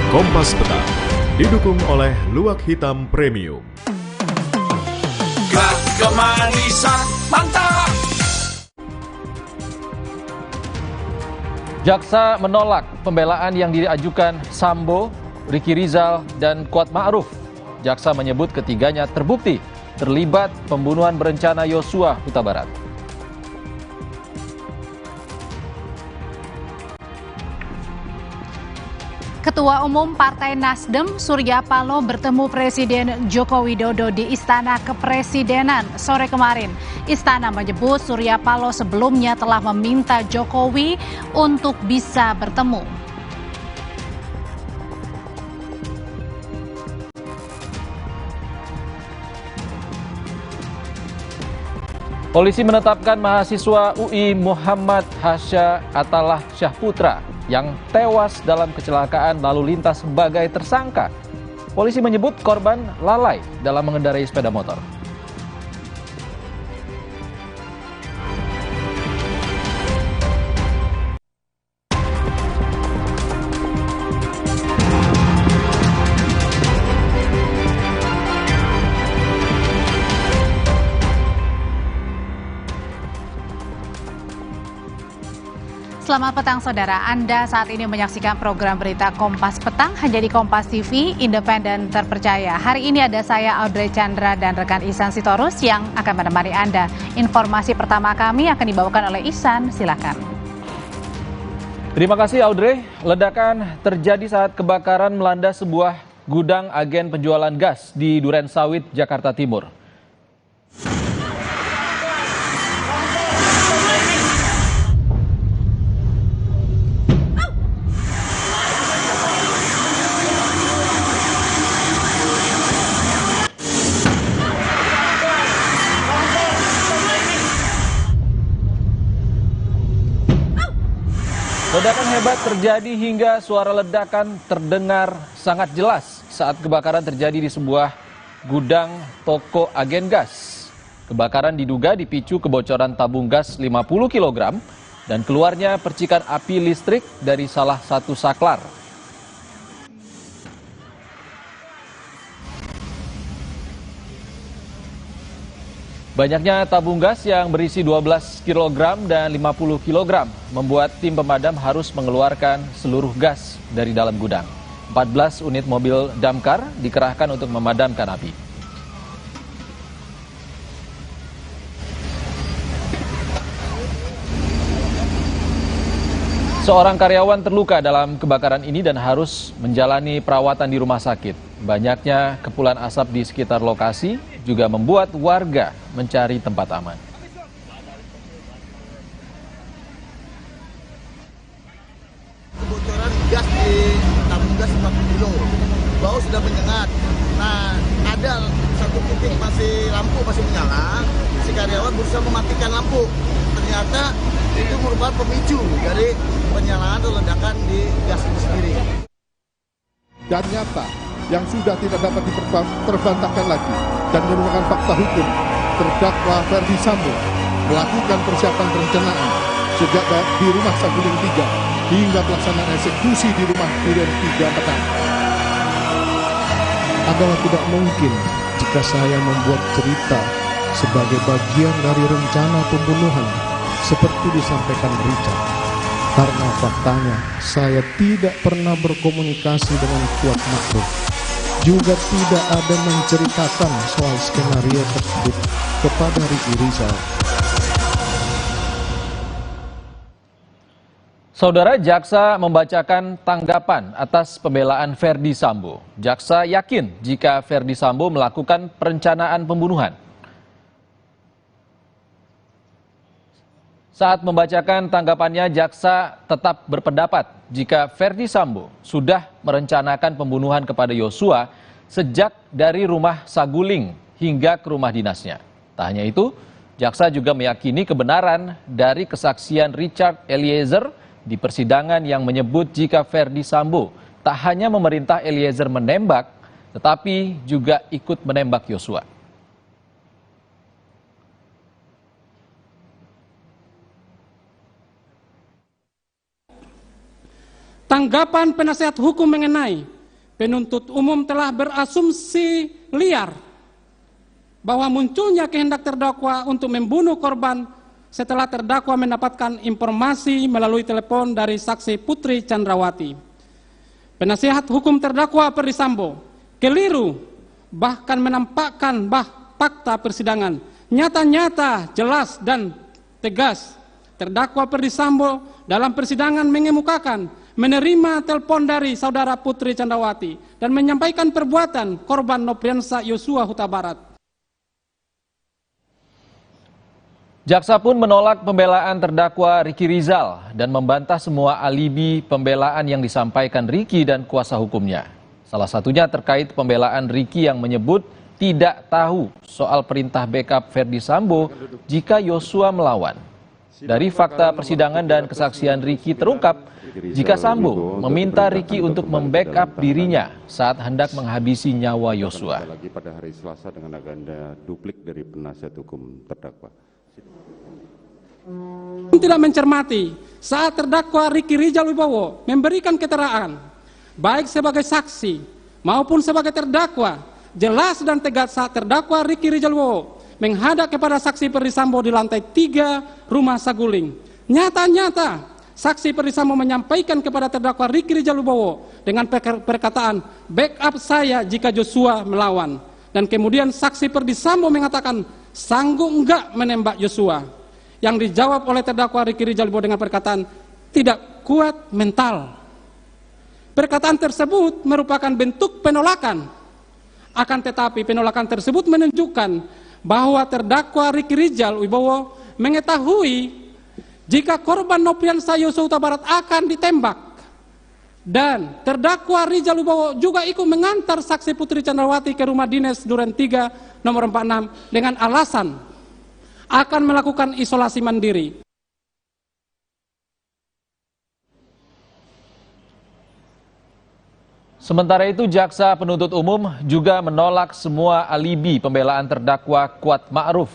Kompas Petang didukung oleh Luwak Hitam Premium. Kemanisan mantap. Jaksa menolak pembelaan yang diajukan Sambo, Ricky Rizal, dan Kuat Ma'ruf. Jaksa menyebut ketiganya terbukti terlibat pembunuhan berencana Yosua Huta Barat. Ketua Umum Partai Nasdem Surya Paloh bertemu Presiden Joko Widodo di Istana Kepresidenan sore kemarin. Istana menyebut Surya Paloh sebelumnya telah meminta Jokowi untuk bisa bertemu. Polisi menetapkan mahasiswa UI Muhammad Hasya Atallah Syahputra yang tewas dalam kecelakaan lalu lintas sebagai tersangka. Polisi menyebut korban lalai dalam mengendarai sepeda motor. Selamat petang saudara, Anda saat ini menyaksikan program berita Kompas Petang hanya di Kompas TV, independen terpercaya. Hari ini ada saya Audrey Chandra dan rekan Ihsan Sitorus yang akan menemani Anda. Informasi pertama kami akan dibawakan oleh Ihsan, silakan. Terima kasih Audrey. Ledakan terjadi saat kebakaran melanda sebuah gudang agen penjualan gas di Duren Sawit, Jakarta Timur. Ledakan hebat terjadi hingga suara ledakan terdengar sangat jelas saat kebakaran terjadi di sebuah gudang toko agen gas. Kebakaran diduga dipicu kebocoran tabung gas 50 kg dan keluarnya percikan api listrik dari salah satu saklar. Banyaknya tabung gas yang berisi 12 kg dan 50 kg membuat tim pemadam harus mengeluarkan seluruh gas dari dalam gudang. 14 unit mobil damkar dikerahkan untuk memadamkan api. Seorang karyawan terluka dalam kebakaran ini dan harus menjalani perawatan di rumah sakit. Banyaknya kepulan asap di sekitar lokasi juga membuat warga mencari tempat aman. Kebocoran gas di tabung gas 40 kilo, bau sudah menyengat. Nah, ada satu titik masih menyala, si karyawan berusaha mematikan lampu. Ternyata itu merupakan pemicu dari penyalaan atau ledakan di gas itu sendiri. Dan nyata yang sudah tidak dapat terbantahkan lagi dan merupakan fakta hukum, terdakwa Ferdi Sambo melakukan persiapan perencanaan sejak di rumah Saguling 3 hingga pelaksanaan eksekusi di rumah Duren 3 petang. Adalah tidak mungkin jika saya membuat cerita sebagai bagian dari rencana pembunuhan seperti disampaikan Richard. Karena faktanya saya tidak pernah berkomunikasi dengan Kuat Ma'ruf. Juga tidak ada menceritakan soal skenario tersebut kepada Ricky Rizal. Saudara, jaksa membacakan tanggapan atas pembelaan Ferdi Sambo. Jaksa yakin jika Ferdi Sambo melakukan perencanaan pembunuhan. Saat membacakan tanggapannya, jaksa tetap berpendapat jika Ferdi Sambo sudah merencanakan pembunuhan kepada Yosua sejak dari rumah Saguling hingga ke rumah dinasnya. Tak hanya itu, jaksa juga meyakini kebenaran dari kesaksian Richard Eliezer di persidangan yang menyebut jika Ferdi Sambo tak hanya memerintah Eliezer menembak, tetapi juga ikut menembak Yosua. Tanggapan penasihat hukum mengenai penuntut umum telah berasumsi liar bahwa munculnya kehendak terdakwa untuk membunuh korban setelah terdakwa mendapatkan informasi melalui telepon dari saksi Putri Chandrawati. Penasihat hukum terdakwa Ferdy Sambo keliru bahkan menampakkan fakta persidangan nyata-nyata, jelas dan tegas. Terdakwa Ferdy Sambo dalam persidangan mengemukakan menerima telepon dari saudara Putri Chandrawati dan menyampaikan perbuatan korban Nofriansah Yosua Huta Barat. Jaksa pun menolak pembelaan terdakwa Ricky Rizal dan membantah semua alibi pembelaan yang disampaikan Ricky dan kuasa hukumnya. Salah satunya terkait pembelaan Ricky yang menyebut tidak tahu soal perintah backup Ferdy Sambo jika Yosua melawan. Dari fakta persidangan dan kesaksian Ricky terungkap jika Sambo meminta Ricky untuk membackup dirinya saat hendak menghabisi nyawa Yosua. Lagi pada hari Selasa dengan agenda duplik dari penasihat hukum terdakwa. Tidak mencermati saat terdakwa Ricky Rizal Wibowo memberikan keterangan baik sebagai saksi maupun sebagai terdakwa, jelas dan tegas saat terdakwa Ricky Rizal Wibowo menghadap kepada saksi Ferdy Sambo di lantai 3 rumah Saguling. Nyata-nyata saksi Ferdy Sambo menyampaikan kepada terdakwa Ricky Rizal Wibowo dengan perkataan backup saya jika Joshua melawan, dan kemudian saksi Ferdy Sambo mengatakan sanggup enggak menembak Joshua, yang dijawab oleh terdakwa Ricky Rizal Wibowo dengan perkataan tidak kuat mental. Perkataan tersebut merupakan bentuk penolakan. Akan tetapi penolakan tersebut menunjukkan bahwa terdakwa Ricky Rizal Wibowo mengetahui jika korban Nofriansah Yosua Huta Barat akan ditembak, dan terdakwa Rizal Wibowo juga ikut mengantar saksi Putri Chandrawati ke rumah dinas Duren 3 nomor 46 dengan alasan akan melakukan isolasi mandiri. Sementara itu, jaksa penuntut umum juga menolak semua alibi pembelaan terdakwa Kuat Ma'ruf.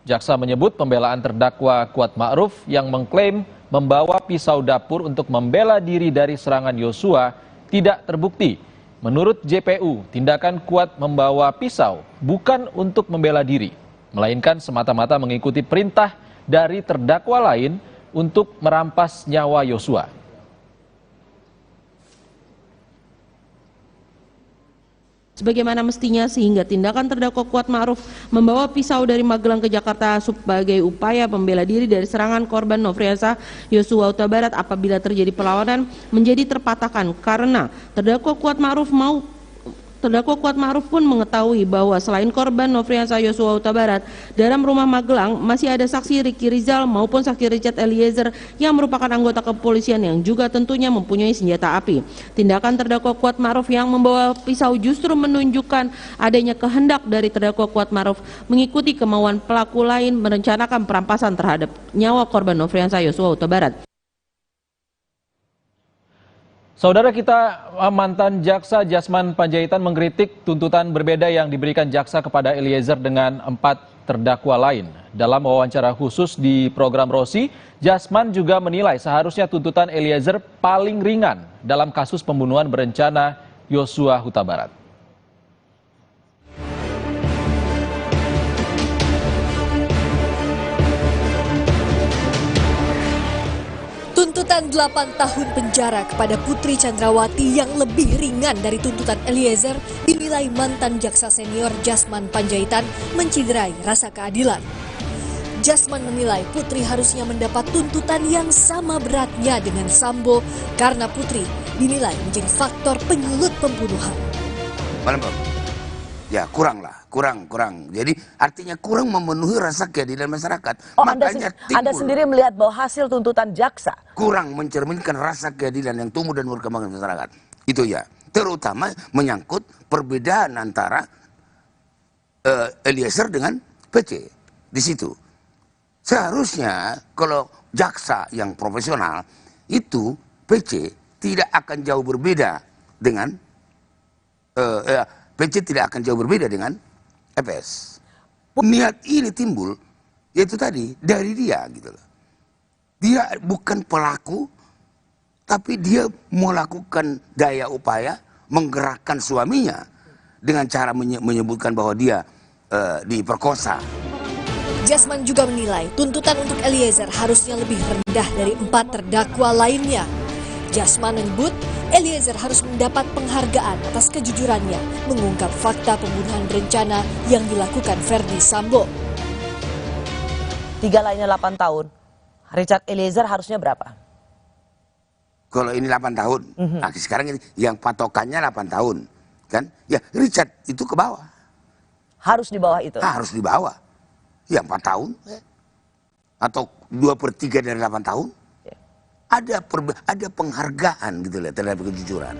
Jaksa menyebut pembelaan terdakwa Kuat Ma'ruf yang mengklaim membawa pisau dapur untuk membela diri dari serangan Yosua tidak terbukti. Menurut JPU, tindakan Kuat membawa pisau bukan untuk membela diri, melainkan semata-mata mengikuti perintah dari terdakwa lain untuk merampas nyawa Yosua. Sebagaimana mestinya, sehingga tindakan terdakwa Kuat Ma'ruf membawa pisau dari Magelang ke Jakarta sebagai upaya membela diri dari serangan korban Nofriansah Yosua Huta Barat apabila terjadi perlawanan menjadi terpatahkan karena terdakwa Kuat Ma'ruf pun mengetahui bahwa selain korban Nofriansah Yosua Huta Barat, dalam rumah Magelang masih ada saksi Ricky Rizal maupun saksi Richard Eliezer yang merupakan anggota kepolisian yang juga tentunya mempunyai senjata api. Tindakan terdakwa Kuat Ma'ruf yang membawa pisau justru menunjukkan adanya kehendak dari terdakwa Kuat Ma'ruf mengikuti kemauan pelaku lain merencanakan perampasan terhadap nyawa korban Nofriansah Yosua Huta Barat. Saudara kita, mantan jaksa Jasman Panjaitan mengkritik tuntutan berbeda yang diberikan jaksa kepada Eliezer dengan 4 terdakwa lain. Dalam wawancara khusus di program Rosi, Jasman juga menilai seharusnya tuntutan Eliezer paling ringan dalam kasus pembunuhan berencana Yosua Huta Barat. Tuntutan 8 tahun penjara kepada Putri Chandrawati yang lebih ringan dari tuntutan Eliezer dinilai mantan jaksa senior Jasman Panjaitan menciderai rasa keadilan. Jasman menilai Putri harusnya mendapat tuntutan yang sama beratnya dengan Sambo karena Putri dinilai menjadi faktor penyulut pembunuhan. Ya kurang. Jadi artinya kurang memenuhi rasa keadilan masyarakat. Oh, makanya Anda sendiri melihat bahwa hasil tuntutan jaksa kurang mencerminkan rasa keadilan yang tumbuh dan berkembang di masyarakat. Itu ya. Terutama menyangkut perbedaan antara Eliezer dengan PC di situ. Seharusnya kalau jaksa yang profesional itu PC tidak akan jauh berbeda dengan PC tidak akan jauh berbeda dengan EPS. Niat ini timbul, yaitu tadi, dari dia gitu loh. Dia bukan pelaku, tapi dia melakukan daya upaya menggerakkan suaminya dengan cara menyebutkan bahwa dia diperkosa. Jasman juga menilai tuntutan untuk Eliezer harusnya lebih rendah dari 4 terdakwa lainnya. Jasman menyebut Eliezer harus mendapat penghargaan atas kejujurannya mengungkap fakta pembunuhan berencana yang dilakukan Ferdi Sambo. 3 lainnya 8 tahun. Richard Eliezer harusnya berapa? Kalau ini 8 tahun, nah sekarang ini yang patokannya 8 tahun, kan? Ya Richard itu ke bawah. Harus di bawah itu? Harus di bawah. Ya 4 tahun, atau 2/3 dari 8 tahun. Ada penghargaan gitu lah terhadap kejujuran.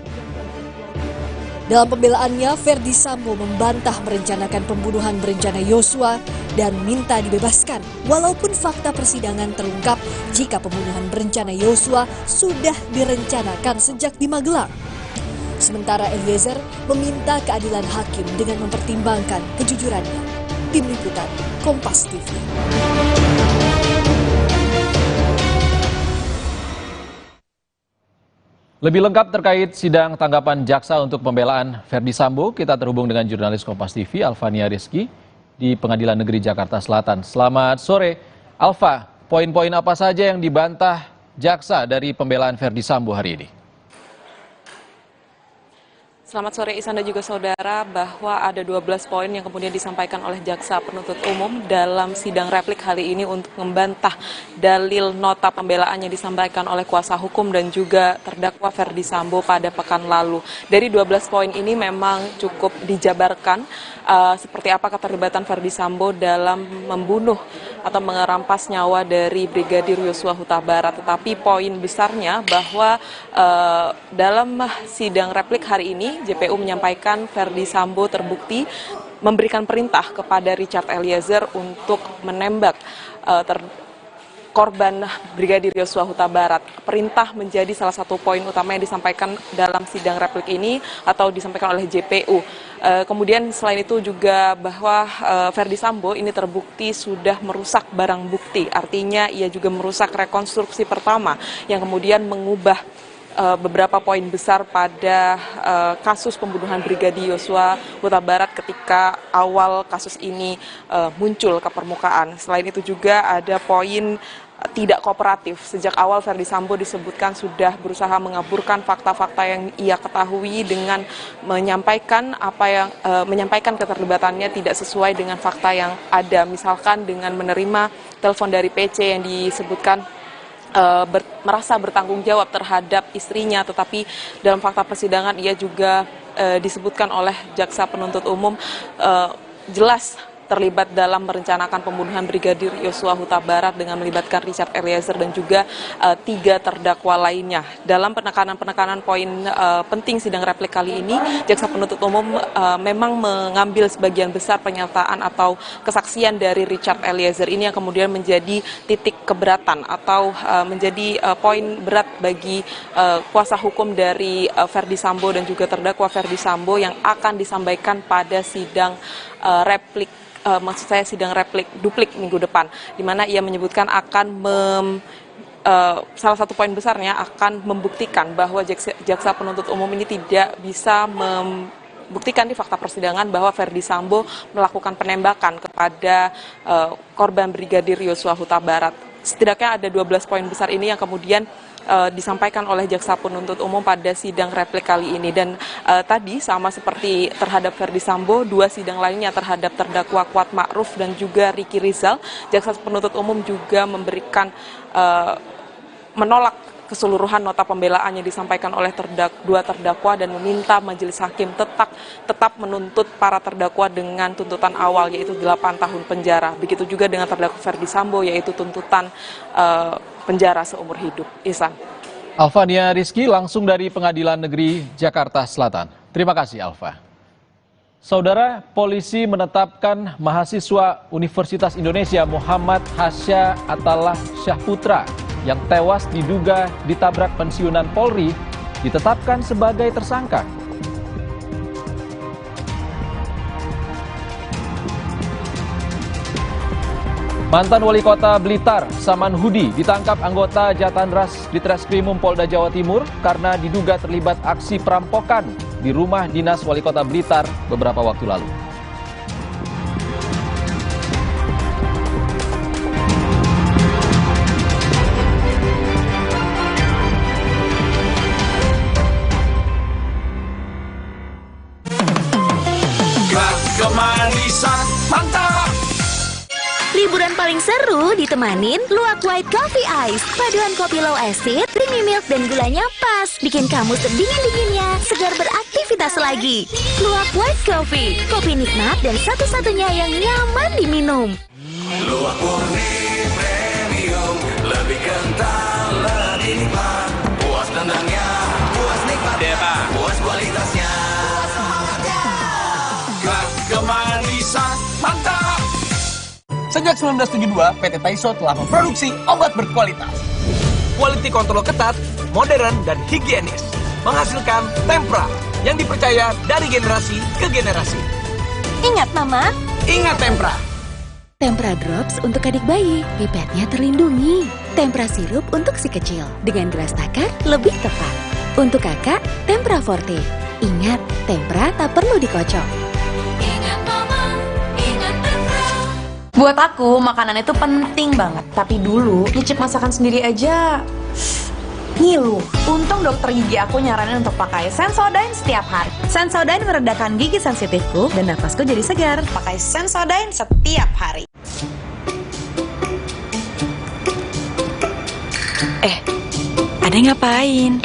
Dalam pembelaannya, Ferdi Sambo membantah merencanakan pembunuhan berencana Yosua dan minta dibebaskan. Walaupun fakta persidangan terungkap jika pembunuhan berencana Yosua sudah direncanakan sejak di Magelang. Sementara Eliezer meminta keadilan hakim dengan mempertimbangkan kejujurannya. Tim Liputan, Kompas TV. Lebih lengkap terkait sidang tanggapan jaksa untuk pembelaan Ferdi Sambo, kita terhubung dengan jurnalis Kompas TV, Alfania Rizky, di Pengadilan Negeri Jakarta Selatan. Selamat sore, Alfa. Poin-poin apa saja yang dibantah jaksa dari pembelaan Ferdi Sambo hari ini? Selamat sore Isan dan juga saudara, bahwa ada 12 poin yang kemudian disampaikan oleh jaksa penuntut umum dalam sidang replik kali ini untuk membantah dalil nota pembelaan yang disampaikan oleh kuasa hukum dan juga terdakwa Ferdi Sambo pada pekan lalu. Dari 12 poin ini memang cukup dijabarkan seperti apa keterlibatan Ferdi Sambo dalam membunuh atau mengerampas nyawa dari Brigadir Yosua Huta Barat. Tetapi poin besarnya bahwa dalam sidang replik hari ini JPU menyampaikan Ferdi Sambo terbukti memberikan perintah kepada Richard Eliezer untuk menembak korban Brigadir Yosua Huta Barat. Perintah menjadi salah satu poin utama yang disampaikan dalam sidang replik ini atau disampaikan oleh JPU. Kemudian selain itu juga bahwa Ferdi Sambo ini terbukti sudah merusak barang bukti. Artinya ia juga merusak rekonstruksi pertama yang kemudian mengubah beberapa poin besar pada kasus pembunuhan Brigadir Yosua Huta Barat ketika awal kasus ini muncul ke permukaan. Selain itu juga ada poin tidak kooperatif. Sejak awal Ferdi Sambo disebutkan sudah berusaha mengaburkan fakta-fakta yang ia ketahui dengan menyampaikan menyampaikan keterlibatannya tidak sesuai dengan fakta yang ada. Misalkan dengan menerima telepon dari PC yang disebutkan merasa bertanggung jawab terhadap istrinya, tetapi dalam fakta persidangan ia juga disebutkan oleh jaksa penuntut umum jelas terlibat dalam merencanakan pembunuhan Brigadir Yosua Huta Barat dengan melibatkan Richard Eliezer dan juga 3 terdakwa lainnya. Dalam penekanan poin penting sidang replik kali ini, jaksa penuntut umum memang mengambil sebagian besar pernyataan atau kesaksian dari Richard Eliezer ini yang kemudian menjadi titik keberatan atau menjadi poin berat bagi kuasa hukum dari Ferdi Sambo dan juga terdakwa Ferdi Sambo yang akan disampaikan pada sidang replik. Maksud saya sidang replik duplik minggu depan, di mana ia menyebutkan akan salah satu poin besarnya akan membuktikan bahwa jaksa penuntut umum ini tidak bisa membuktikan di fakta persidangan bahwa Ferdi Sambo melakukan penembakan kepada korban Brigadir Yosua Huta Barat. Setidaknya ada 12 poin besar ini yang kemudian disampaikan oleh jaksa penuntut umum pada sidang replik kali ini. Dan tadi sama seperti terhadap Ferdi Sambo, 2 sidang lainnya terhadap terdakwa Kuat Ma'ruf dan juga Ricky Rizal, jaksa penuntut umum juga memberikan menolak keseluruhan nota pembelaan yang disampaikan oleh 2 terdakwa dan meminta majelis hakim tetap menuntut para terdakwa dengan tuntutan awal yaitu 8 tahun penjara. Begitu juga dengan terdakwa Ferdi Sambo yaitu tuntutan penjara seumur hidup. Ihsan. Alfania Rizky langsung dari Pengadilan Negeri Jakarta Selatan. Terima kasih Alfa. Saudara, polisi menetapkan mahasiswa Universitas Indonesia Muhammad Hasya Atallah Syahputra yang tewas diduga ditabrak pensiunan Polri ditetapkan sebagai tersangka. Mantan Wali Kota Blitar, Saman Hudi, ditangkap anggota Jatandras Ditreskrimum Polda Jawa Timur karena diduga terlibat aksi perampokan di rumah dinas Wali Kota Blitar beberapa waktu lalu. Kemanisan mantap. Liburan paling seru ditemanin Luwak White Coffee Ice. Paduan kopi low acid, creamy milk dan gulanya pas. Bikin kamu sedingin-dinginnya, segar beraktivitas lagi. Luwak White Coffee, kopi nikmat dan satu-satunya yang nyaman diminum. Luwak murni premium, lebih kental, lebih nikmat. Puas tendangnya, puas nikmatnya, puas kualitasnya. Puas semangatnya. Kemanisan mantap. Sejak 1972, PT Taiso telah memproduksi obat berkualitas. Quality control ketat, modern, dan higienis. Menghasilkan Tempra yang dipercaya dari generasi ke generasi. Ingat Mama? Ingat Tempra. Tempra Drops untuk adik bayi, pipetnya terlindungi. Tempra Sirup untuk si kecil, dengan gelas takar lebih tepat. Untuk kakak, Tempra Forte. Ingat, Tempra tak perlu dikocok. Buat aku, makanan itu penting banget. Tapi dulu, nyicip masakan sendiri aja ngilu. Untung dokter gigi aku nyaranin untuk pakai Sensodyne setiap hari. Sensodyne meredakan gigi sensitifku dan napasku jadi segar. Pakai Sensodyne setiap hari. Ade ngapain?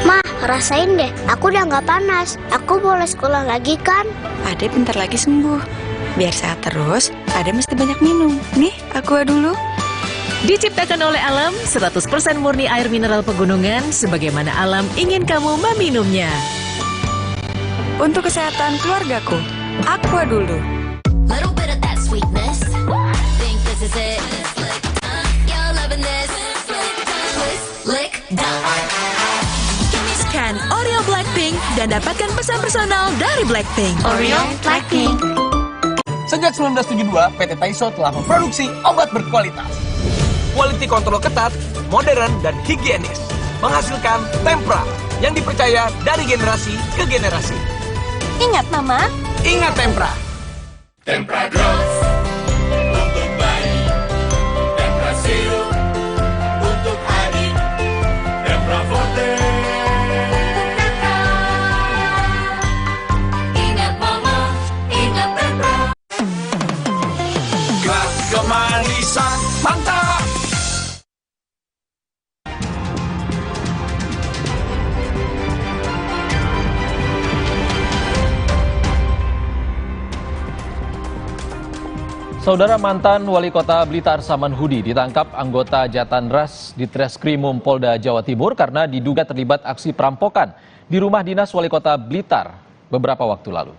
Mah, rasain deh. Aku udah nggak panas. Aku boleh sekolah lagi kan? Ade bentar lagi sembuh. Biar sehat terus, Ade mesti banyak minum. Nih, Aqua dulu. Diciptakan oleh alam, 100% murni air mineral pegunungan, sebagaimana alam ingin kamu meminumnya. Untuk kesehatan keluargaku, Aqua dulu. Little bit of that sweetness. Think this is it. You're loving this. Lick, Scan Oreo Blackpink dan dapatkan pesan personal dari Blackpink. Oreo Blackpink. Sejak 1972, PT Taiso telah memproduksi obat berkualitas. Quality control ketat, modern, dan higienis. Menghasilkan Tempra yang dipercaya dari generasi ke generasi. Ingat Mama? Ingat Tempra. Tempra Drops untuk bayi, Tempra Sirup untuk adik, Tempra Forte. Ingat Mama, ingat Tempra. Kemanisan mantap. Saudara mantan Wali Kota Blitar Saman Hudi ditangkap anggota Jatandras Ditreskrimum Polda Jawa Timur karena diduga terlibat aksi perampokan di rumah dinas Wali Kota Blitar beberapa waktu lalu.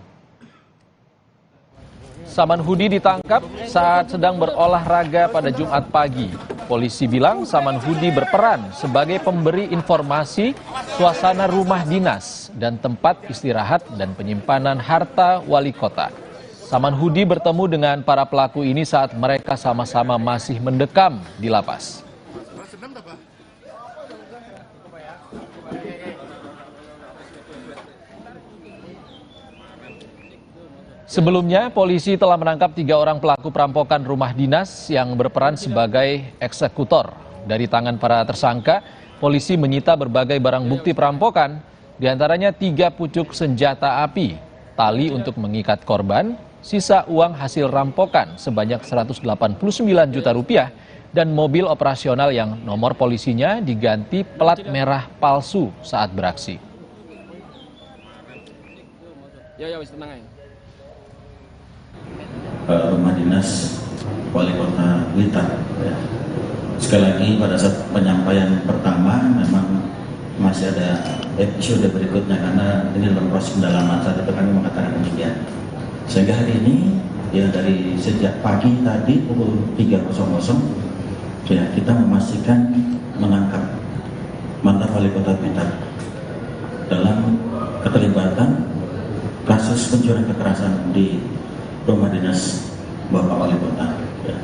Saman Hudi ditangkap saat sedang berolahraga pada Jumat pagi. Polisi bilang Saman Hudi berperan sebagai pemberi informasi suasana rumah dinas dan tempat istirahat dan penyimpanan harta wali kota. Saman Hudi bertemu dengan para pelaku ini saat mereka sama-sama masih mendekam di lapas. Sebelumnya, polisi telah menangkap 3 orang pelaku perampokan rumah dinas yang berperan sebagai eksekutor. Dari tangan para tersangka, polisi menyita berbagai barang bukti perampokan, diantaranya 3 pucuk senjata api, tali untuk mengikat korban, sisa uang hasil rampokan sebanyak 189 juta rupiah, dan mobil operasional yang nomor polisinya diganti plat merah palsu saat beraksi. Rumah dinas Wali Kota Blitar. Ya. Sekali lagi pada saat penyampaian pertama memang masih ada episode berikutnya karena ini dalam proses pendalaman saat itu kami mengatakan demikian. Sehingga hari ini ya dari sejak pagi tadi pukul 3.00 ya kita memastikan menangkap mantan Wali Kota Blitar dalam keterlibatan kasus pencurian kekerasan di rumah dinas Bapak Wali Kota. Ya.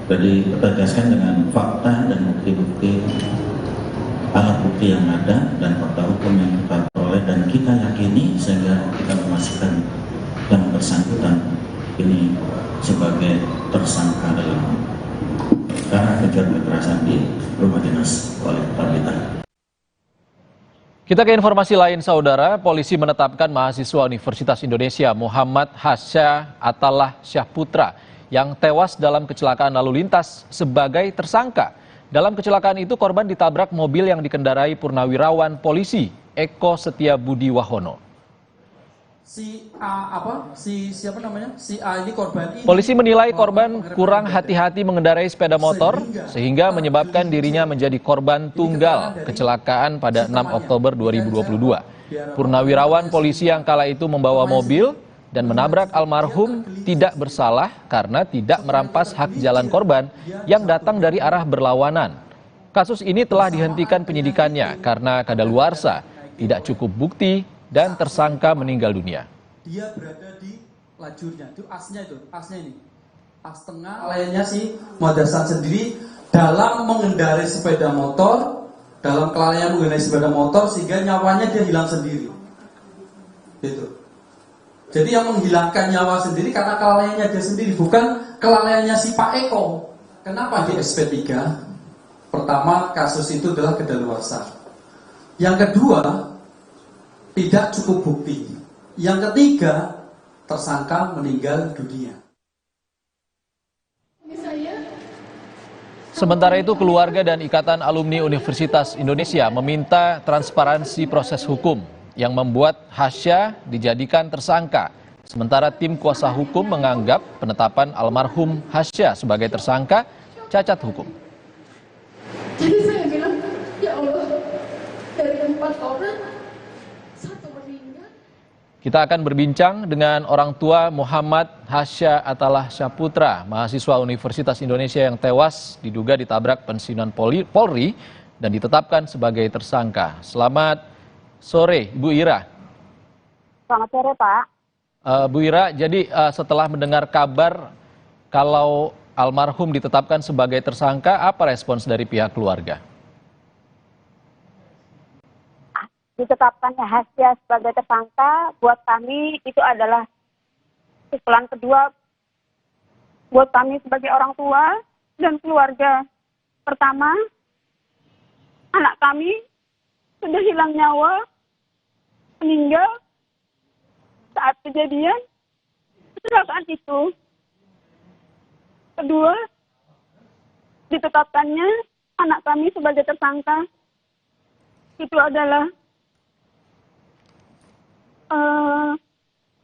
Jadi tegaskan dengan fakta dan bukti-bukti, alat bukti yang ada dan fakta hukum yang kita peroleh dan kita yakini sehingga kita memastikan yang bersangkutan ini sebagai tersangka dalam perkara kejahatan kekerasan di rumah dinas Wali Kota Blitar. Kita ke informasi lain, saudara. Polisi menetapkan mahasiswa Universitas Indonesia Muhammad Hasya Atallah Syahputra yang tewas dalam kecelakaan lalu lintas sebagai tersangka. Dalam kecelakaan itu korban ditabrak mobil yang dikendarai purnawirawan polisi Eko Setia Budi Wahono. Si A ini korban ini. Polisi menilai korban kurang hati-hati mengendarai sepeda motor sehingga menyebabkan dirinya menjadi korban tunggal kecelakaan pada 6 Oktober 2022. Purnawirawan polisi yang kala itu membawa mobil dan menabrak almarhum tidak bersalah karena tidak merampas hak jalan korban yang datang dari arah berlawanan. Kasus ini telah dihentikan penyidikannya karena kadaluarsa, tidak cukup bukti, dan tersangka meninggal dunia. Dia berada di lajurnya, itu asnya ini. As tengah, lainnya si Muhadasan sendiri dalam mengendarai sepeda motor, dalam kelalaian mengendarai sepeda motor sehingga nyawanya dia hilang sendiri. Gitu. Jadi yang menghilangkan nyawa sendiri karena kelalaiannya dia sendiri, bukan kelalaiannya si Pak Eko. Kenapa di SP3? Pertama, kasus itu adalah kedaluarsa. Yang kedua, tidak cukup bukti. Yang ketiga, tersangka meninggal dunia. Sementara itu, keluarga dan Ikatan Alumni Universitas Indonesia meminta transparansi proses hukum yang membuat Hasya dijadikan tersangka. Sementara tim kuasa hukum menganggap penetapan almarhum Hasya sebagai tersangka cacat hukum. Jadi saya bilang, ya Allah, dari 4 orang, 1 meninggal. Kita akan berbincang dengan orang tua Muhammad Hasya Atallah Syahputra, mahasiswa Universitas Indonesia yang tewas diduga ditabrak pensiunan Polri dan ditetapkan sebagai tersangka. Selamat sore, Bu Ira. Selamat sore, Pak. Bu Ira, jadi setelah mendengar kabar kalau almarhum ditetapkan sebagai tersangka, apa respons dari pihak keluarga? Ditetapkannya Hasya sebagai tersangka, buat kami itu adalah pukulan kedua buat kami sebagai orang tua dan keluarga. Pertama, anak kami sudah hilang nyawa, meninggal saat kejadian kecelakaan itu. Kedua, ditetapkannya anak kami sebagai tersangka. Itu adalah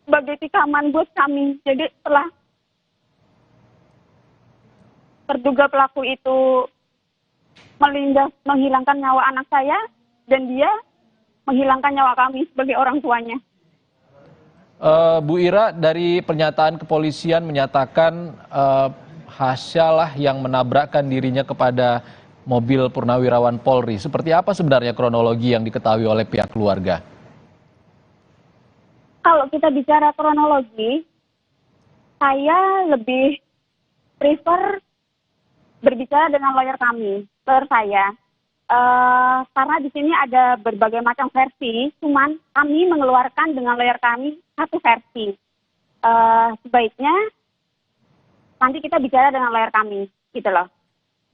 sebagai tikaman buat kami. Jadi setelah terduga pelaku itu menghilangkan nyawa anak saya, dan dia menghilangkan nyawa kami sebagai orang tuanya. Bu Ira, dari pernyataan kepolisian menyatakan Hasya lah yang menabrakkan dirinya kepada mobil purnawirawan Polri. Seperti apa sebenarnya kronologi yang diketahui oleh pihak keluarga? Kalau kita bicara kronologi, saya lebih prefer berbicara dengan lawyer kami, lawyer saya. Karena di sini ada berbagai macam versi, cuman kami mengeluarkan dengan lawyer kami satu versi. Sebaiknya nanti kita bicara dengan lawyer kami, gitu loh.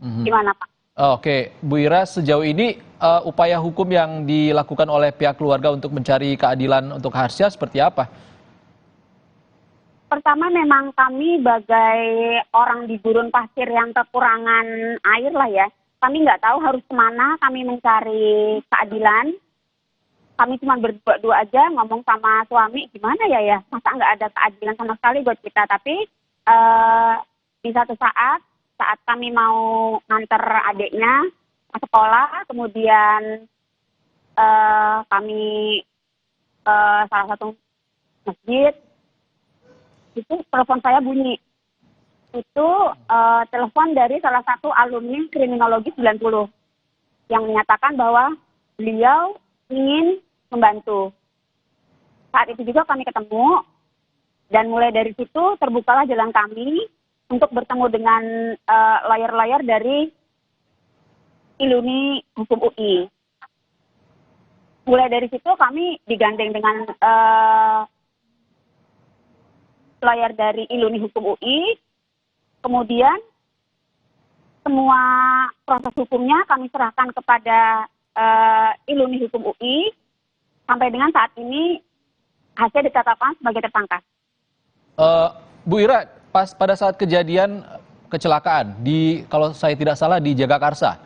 Gimana, Pak? Oke, Bu Ira, sejauh ini upaya hukum yang dilakukan oleh pihak keluarga untuk mencari keadilan untuk Hasya seperti apa? Pertama, memang kami sebagai orang di gurun pasir yang kekurangan air lah ya, kami nggak tahu harus kemana kami mencari keadilan. Kami cuma berdua aja ngomong sama suami, gimana ya, masa nggak ada keadilan sama sekali buat kita. Tapi di satu saat kami mau nganter adiknya ke sekolah, kemudian kami ke salah satu masjid, itu telepon saya bunyi. Itu telepon dari salah satu alumni kriminologi 90 yang menyatakan bahwa beliau ingin membantu. Saat itu juga kami ketemu, Dan mulai dari situ terbukalah jalan kami untuk bertemu dengan lawyer-lawyer dari Iluni Hukum UI. Mulai dari situ kami digandeng dengan lawyer dari Iluni Hukum UI. Kemudian semua proses hukumnya kami serahkan kepada Iluni Hukum UI. Sampai dengan saat ini hasil ditetapkan sebagai tersangka. Bu Ira, pada saat kejadian kecelakaan kalau saya tidak salah di Jagakarsa.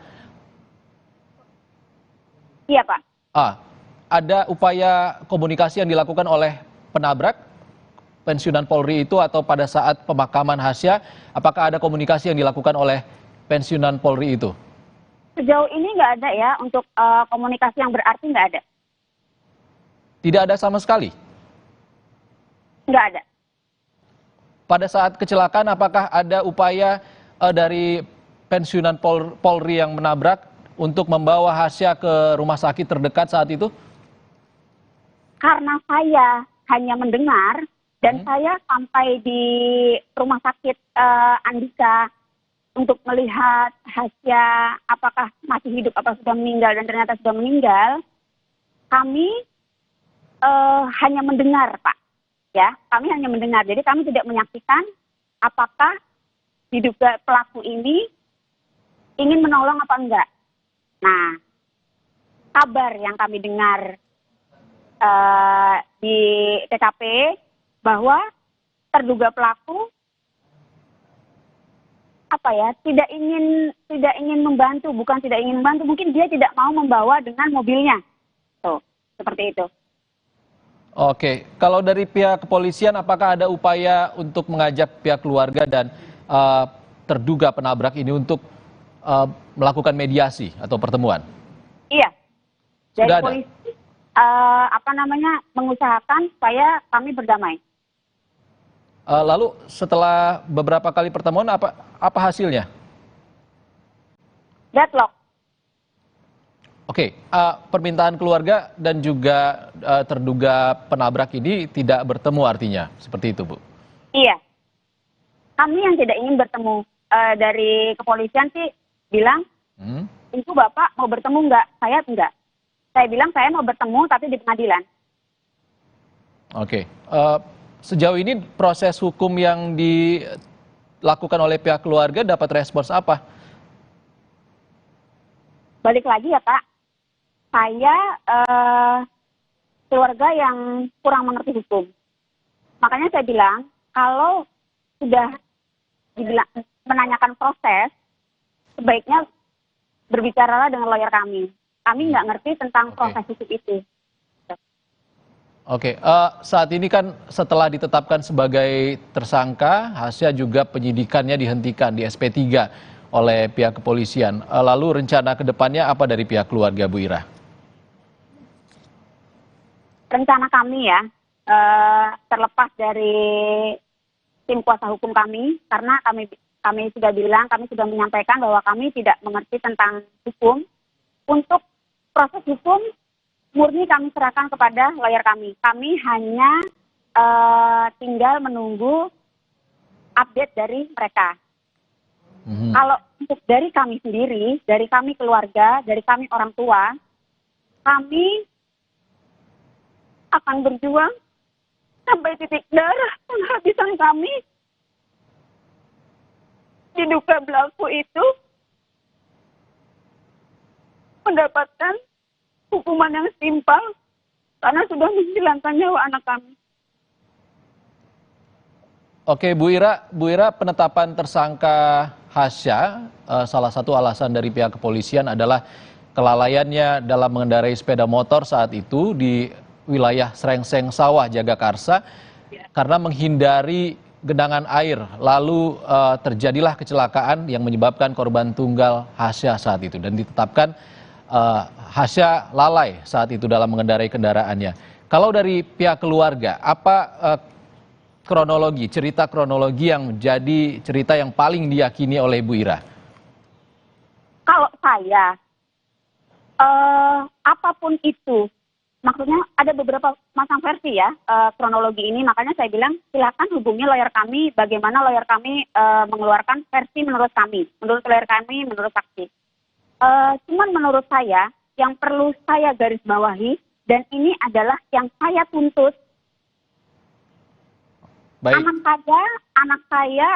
Iya, Pak. Ada upaya komunikasi yang dilakukan oleh penabrak pensiunan Polri itu atau pada saat pemakaman Hasya, apakah ada komunikasi yang dilakukan oleh pensiunan Polri itu? Sejauh ini nggak ada ya, untuk komunikasi yang berarti nggak ada. Tidak ada sama sekali? Nggak ada. Pada saat kecelakaan, apakah ada upaya dari pensiunan Polri yang menabrak untuk membawa Hasya ke rumah sakit terdekat saat itu? Karena saya hanya mendengar dan saya sampai di rumah sakit Andika untuk melihat Hasya apakah masih hidup atau sudah meninggal, dan ternyata sudah meninggal. Kami hanya mendengar, Pak. Ya, kami hanya mendengar. Jadi kami tidak menyaksikan apakah diduga pelaku ini ingin menolong apa enggak. Nah, kabar yang kami dengar di TKP bahwa terduga pelaku tidak ingin membantu, bukan tidak ingin membantu, mungkin dia tidak mau membawa dengan mobilnya. Tuh, seperti itu. Oke, kalau dari pihak kepolisian apakah ada upaya untuk mengajak pihak keluarga dan terduga penabrak ini untuk melakukan mediasi atau pertemuan? Iya. Dari Sudah ada? polisi mengusahakan supaya kami berdamai. Lalu setelah beberapa kali pertemuan apa hasilnya? Deadlock. Oke, permintaan keluarga dan juga terduga penabrak ini tidak bertemu artinya, seperti itu, Bu? Iya. Kami yang tidak ingin bertemu. Dari kepolisian sih bilang, itu Bapak mau bertemu enggak? Saya enggak. Saya bilang saya mau bertemu tapi di pengadilan. Oke. Sejauh ini proses hukum yang dilakukan oleh pihak keluarga dapat respons apa? Balik lagi ya, Pak. Saya keluarga yang kurang mengerti hukum. Makanya saya bilang, kalau sudah menanyakan proses, sebaiknya berbicaralah dengan lawyer kami. Kami nggak ngerti tentang proses hukum itu. Oke, saat ini kan setelah ditetapkan sebagai tersangka, Hasya juga penyidikannya dihentikan di SP3 oleh pihak kepolisian. Lalu rencana ke depannya apa dari pihak keluarga, Bu Ira? Rencana kami ya, terlepas dari tim kuasa hukum kami, karena kami sudah bilang, kami sudah menyampaikan bahwa kami tidak mengerti tentang hukum. Untuk proses hukum, murni kami serahkan kepada lawyer kami. Kami hanya tinggal menunggu update dari mereka. Kalau untuk dari kami sendiri, dari kami keluarga, dari kami orang tua, kami akan berjuang sampai titik darah penghabisan kami. Diduga pelaku itu mendapatkan hukuman yang setimpal karena sudah menghilangkan nyawa anak kami. Oke, Bu Ira, penetapan tersangka Hasya, salah satu alasan dari pihak kepolisian adalah kelalaiannya dalam mengendarai sepeda motor saat itu di wilayah Srengseng Sawah, Jagakarsa, karena menghindari genangan air. Lalu terjadilah kecelakaan yang menyebabkan korban tunggal Hasya saat itu, dan ditetapkan Hasya lalai saat itu dalam mengendarai kendaraannya. Kalau dari pihak keluarga, apa cerita kronologi yang menjadi cerita yang paling diyakini oleh Bu Ira? Kalau saya, apapun itu maksudnya ada beberapa macam versi ya kronologi ini, makanya saya bilang silakan hubungi lawyer kami, bagaimana lawyer kami mengeluarkan versi menurut kami, menurut lawyer kami, menurut saksi. Cuman menurut saya yang perlu saya garis bawahi, dan ini adalah yang saya tuntut. Baik. Anak saya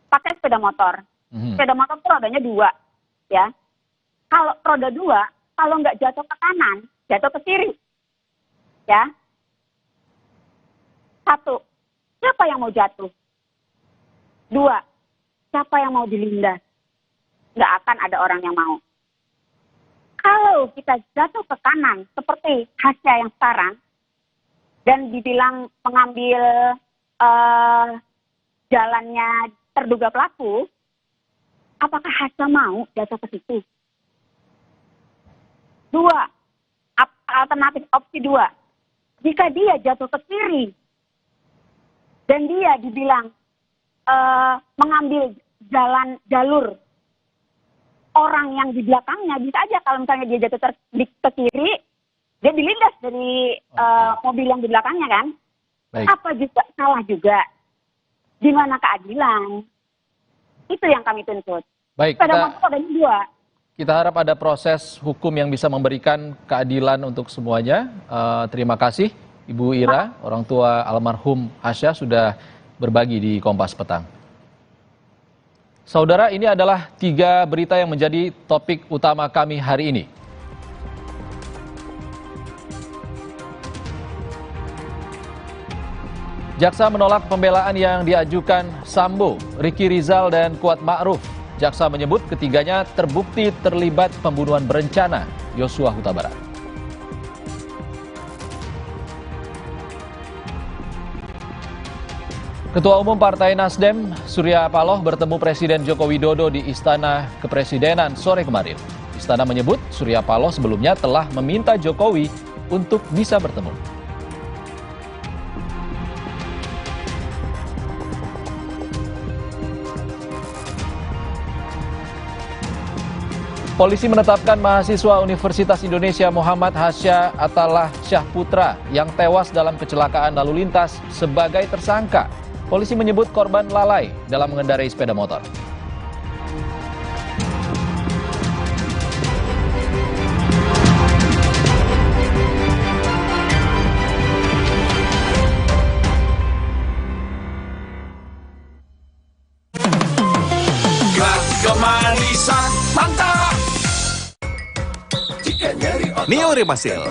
pakai sepeda motor. Sepeda motor itu rodanya 2, ya. Kalau roda 2, kalau nggak jatuh ke kanan, jatuh ke kiri, ya. 1, siapa yang mau jatuh? 2, siapa yang mau dilindas? Nggak akan ada orang yang mau. Kalau kita jatuh ke kanan, seperti Hasya yang sekarang, dan dibilang mengambil jalannya terduga pelaku, apakah Hasya mau jatuh ke situ? 2, alternatif opsi 2, jika dia jatuh ke kiri, dan dia dibilang mengambil jalur orang yang di belakangnya, bisa aja kalau misalnya dia jatuh ke kiri, dia dilindas dari mobil yang di belakangnya kan. Baik. Apa juga salah juga? Di mana keadilan? Itu yang kami tuntut. Baik, Sepeda motor ada 2. kita harap ada proses hukum yang bisa memberikan keadilan untuk semuanya. Terima kasih Ibu Ira, orang tua almarhum Hasya, sudah berbagi di Kompas Petang. Saudara, ini adalah 3 berita yang menjadi topik utama kami hari ini. Jaksa menolak pembelaan yang diajukan Sambo, Ricky Rizal, dan Kuat Ma'ruf. Jaksa menyebut ketiganya terbukti terlibat pembunuhan berencana Yosua Huta Barat. Ketua Umum Partai Nasdem, Surya Paloh, bertemu Presiden Joko Widodo di Istana Kepresidenan sore kemarin. Istana menyebut Surya Paloh sebelumnya telah meminta Jokowi untuk bisa bertemu. Polisi menetapkan mahasiswa Universitas Indonesia Muhammad Hasya Atallah Syahputra yang tewas dalam kecelakaan lalu lintas sebagai tersangka. Polisi menyebut korban lalai dalam mengendarai sepeda motor. Kemanisan mantap. Neo Remasil.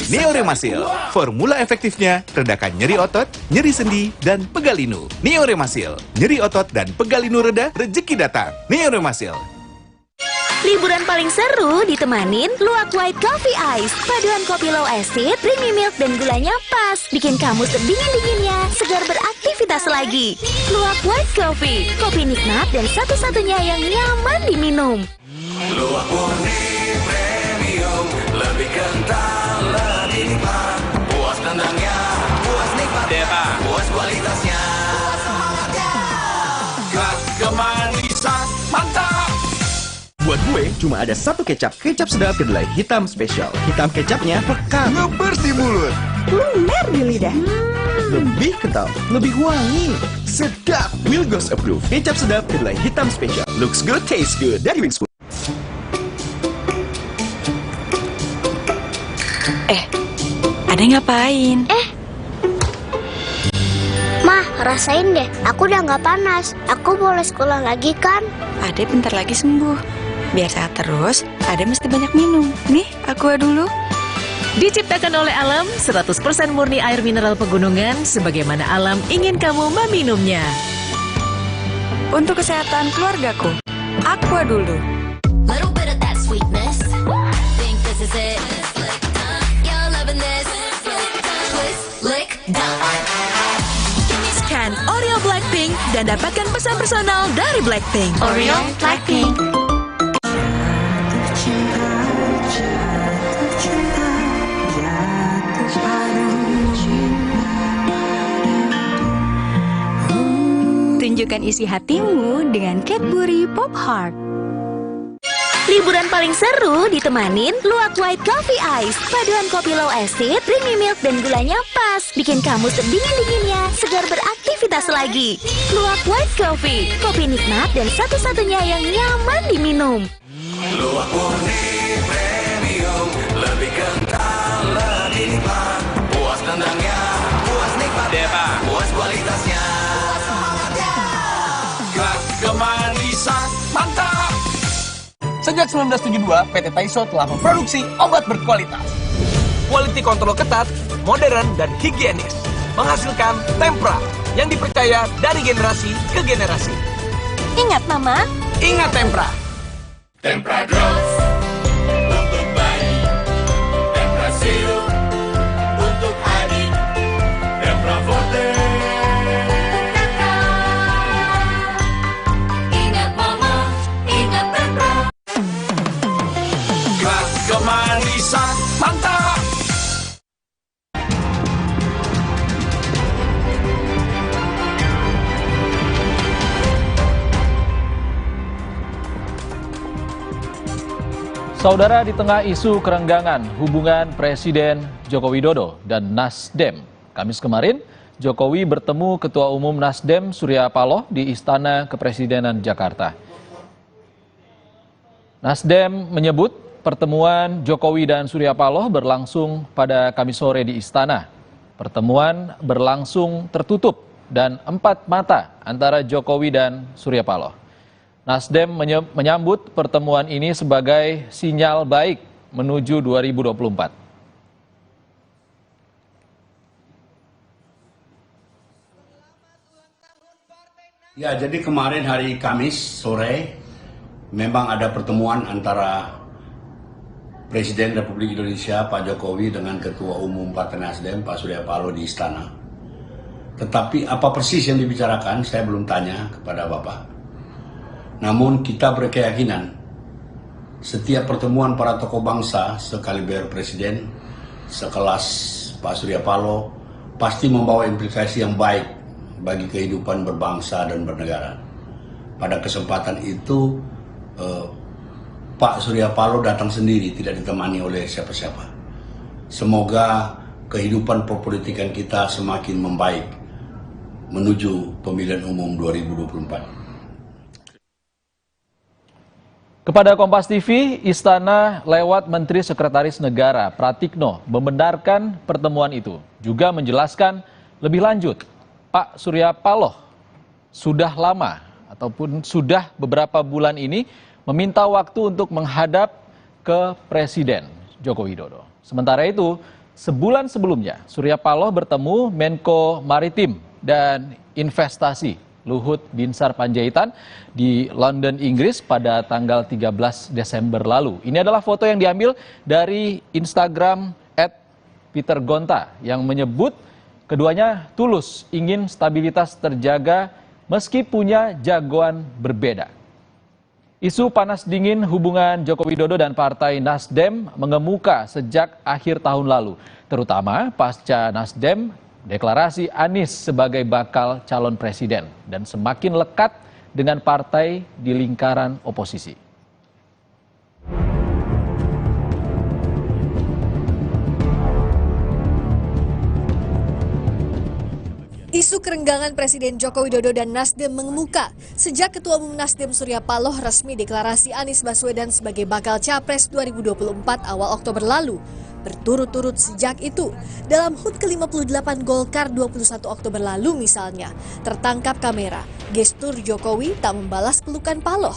Neo Remasil, formula efektifnya redakan nyeri otot, nyeri sendi, dan pegal linu. Neo Remasil, nyeri otot dan pegal linu reda, rezeki datang. Neo Remasil. Liburan paling seru ditemanin Luwak White Coffee Ice. Paduan kopi low acid, creamy milk, dan gulanya pas. Bikin kamu sedingin-dinginnya, segar beraktivitas lagi. Luwak White Coffee, kopi nikmat dan satu-satunya yang nyaman diminum. Luwak murni premium, lebih kental, lebih nikmat. Puas tendangnya, puas nikmatnya, puas kualitasnya. Kemanisan mantap. Buat gue, cuma ada satu kecap. Kecap sedap kedelai hitam spesial. Hitam kecapnya pekat, ngebersih mulut, lumer di lidah. Lebih kental, lebih wangi, sedap. Wilgos approve. Kecap sedap kedelai hitam spesial. Looks good, tastes good. Dari Wings Food. Ade ngapain? Mah, rasain deh. Aku udah nggak panas. Aku boleh sekolah lagi kan? Ade bentar lagi sembuh. Biar sehat terus, Ade mesti banyak minum. Nih, aqua dulu. Diciptakan oleh alam, 100% murni air mineral pegunungan, sebagaimana alam ingin kamu meminumnya. Untuk kesehatan keluargaku, aqua dulu. Little bit of that sweetness. Think this is it. You're loving this. Twist, lick, Scan Oreo Blackpink dan dapatkan pesan personal dari Blackpink. Oreo Blackpink. Tunjukkan isi hatimu dengan Cadbury Pop Heart. Liburan paling seru ditemanin Luwak White Coffee Ice. Paduan kopi low acid, creamy milk, dan gulanya pas. Bikin kamu sedingin-dinginnya, segar beraktivitas lagi. Luwak White Coffee, kopi nikmat dan satu-satunya yang nyaman diminum. Luwak murni premium, lebih kental, lebih nikmat. Puas tendangnya, puas nikmatnya, puas kualitasnya. Puas semangatnya. Gak kemanisan, mantap. Sejak 1972, PT Taiso telah memproduksi obat berkualitas. Quality control ketat, modern, dan higienis. Menghasilkan Tempra yang dipercaya dari generasi ke generasi. Ingat Mama, ingat Tempra. Tempra Drops untuk bayi, Tempra Sirup untuk adik, Tempra Forte untuk kakak. Ingat Mama, ingat Tempra. Gak kemanisan, mantap. Saudara, di tengah isu kerenggangan hubungan Presiden Joko Widodo dan Nasdem, Kamis kemarin Jokowi bertemu Ketua Umum Nasdem Surya Paloh di Istana Kepresidenan Jakarta. Nasdem menyebut pertemuan Jokowi dan Surya Paloh berlangsung pada Kamis sore di Istana. Pertemuan berlangsung tertutup dan empat mata antara Jokowi dan Surya Paloh. Nasdem menyambut pertemuan ini sebagai sinyal baik menuju 2024. Ya, jadi kemarin hari Kamis sore memang ada pertemuan antara Presiden Republik Indonesia Pak Jokowi dengan Ketua Umum Partai Nasdem Pak Surya Paloh di Istana. Tetapi apa persis yang dibicarakan saya belum tanya kepada Bapak. Namun kita berkeyakinan setiap pertemuan para tokoh bangsa sekaliber Presiden sekelas Pak Surya Paloh pasti membawa implikasi yang baik bagi kehidupan berbangsa dan bernegara. Pada kesempatan itu Pak Surya Paloh datang sendiri, tidak ditemani oleh siapa-siapa. Semoga kehidupan perpolitikan kita semakin membaik menuju pemilihan umum 2024. Kepada Kompas TV, Istana lewat Menteri Sekretaris Negara Pratikno membenarkan pertemuan itu. Juga menjelaskan lebih lanjut, Pak Surya Paloh sudah lama ataupun sudah beberapa bulan ini meminta waktu untuk menghadap ke Presiden Joko Widodo. Sementara itu, sebulan sebelumnya Surya Paloh bertemu Menko Maritim dan Investasi Luhut Binsar Panjaitan di London, Inggris pada tanggal 13 Desember lalu. Ini adalah foto yang diambil dari Instagram @petergonta yang menyebut keduanya tulus ingin stabilitas terjaga meski punya jagoan berbeda. Isu panas dingin hubungan Joko Widodo dan Partai Nasdem mengemuka sejak akhir tahun lalu, terutama pasca Nasdem deklarasi Anies sebagai bakal calon presiden dan semakin lekat dengan partai di lingkaran oposisi. Isu kerenggangan Presiden Joko Widodo dan Nasdem mengemuka sejak Ketua Umum Nasdem Surya Paloh resmi deklarasi Anies Baswedan sebagai bakal Capres 2024 awal Oktober lalu. Berturut-turut sejak itu, dalam HUT ke-58 Golkar 21 Oktober lalu misalnya, tertangkap kamera, gestur Jokowi tak membalas pelukan Paloh.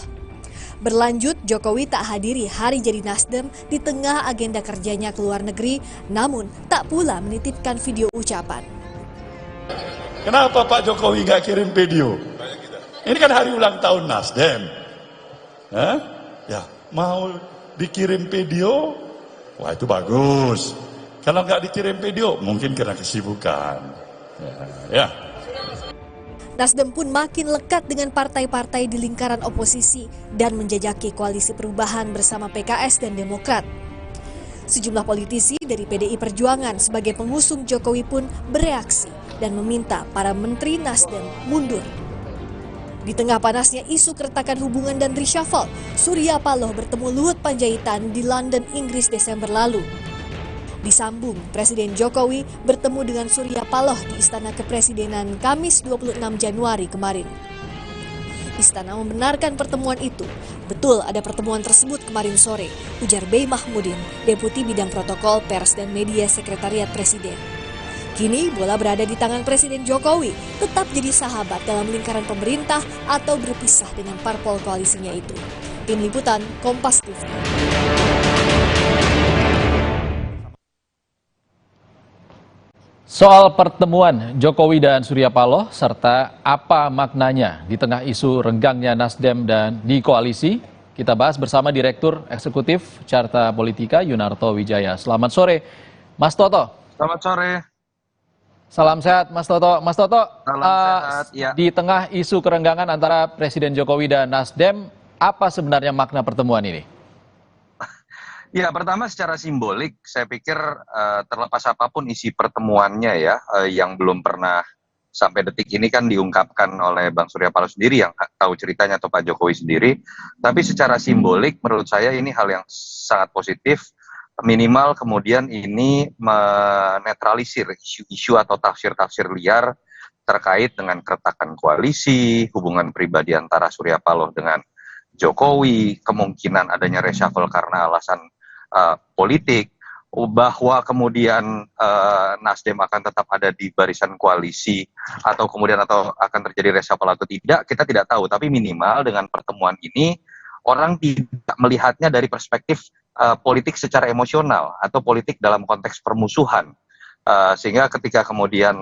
Berlanjut, Jokowi tak hadiri hari jadi Nasdem di tengah agenda kerjanya ke luar negeri, namun tak pula menitipkan video ucapan. Kenapa Pak Jokowi nggak kirim video? Ini kan hari ulang tahun Nasdem. Ya, mau dikirim video, wah itu bagus. Kalau nggak dikirim video, mungkin karena kesibukan. Ya. Nasdem pun makin lekat dengan partai-partai di lingkaran oposisi dan menjajaki koalisi perubahan bersama PKS dan Demokrat. Sejumlah politisi dari PDI Perjuangan sebagai pengusung Jokowi pun bereaksi dan meminta para menteri Nasdem mundur. Di tengah panasnya isu keretakan hubungan dan reshuffle, Surya Paloh bertemu Luhut Panjaitan di London, Inggris Desember lalu. Disambung, Presiden Jokowi bertemu dengan Surya Paloh di Istana Kepresidenan Kamis 26 Januari kemarin. Istana membenarkan pertemuan itu. Betul ada pertemuan tersebut kemarin sore, ujar Bey Mahmudin, Deputi Bidang Protokol Pers dan Media Sekretariat Presiden. Kini bola berada di tangan Presiden Jokowi, tetap jadi sahabat dalam lingkaran pemerintah atau berpisah dengan parpol koalisinya itu. Tim Liputan, Kompas TV. Soal pertemuan Jokowi dan Surya Paloh serta apa maknanya di tengah isu renggangnya Nasdem dan di koalisi, kita bahas bersama Direktur Eksekutif Carta Politika Yunarto Wijaya. Selamat sore, Mas Toto. Selamat sore. Salam sehat, Mas Toto. Mas Toto, sehat, ya. Di tengah isu kerenggangan antara Presiden Jokowi dan Nasdem, apa sebenarnya makna pertemuan ini? Ya, pertama secara simbolik, saya pikir terlepas apapun isi pertemuannya ya, yang belum pernah sampai detik ini kan diungkapkan oleh Bang Surya Paloh sendiri yang tahu ceritanya atau Pak Jokowi sendiri. Tapi secara simbolik menurut saya ini hal yang sangat positif. Minimal kemudian ini menetralisir isu-isu atau tafsir-tafsir liar terkait dengan keretakan koalisi, hubungan pribadi antara Surya Paloh dengan Jokowi, kemungkinan adanya reshuffle karena alasan politik, bahwa kemudian Nasdem akan tetap ada di barisan koalisi atau kemudian akan terjadi reshuffle atau tidak, kita tidak tahu. Tapi minimal dengan pertemuan ini orang tidak melihatnya dari perspektif politik secara emosional atau politik dalam konteks permusuhan, sehingga ketika kemudian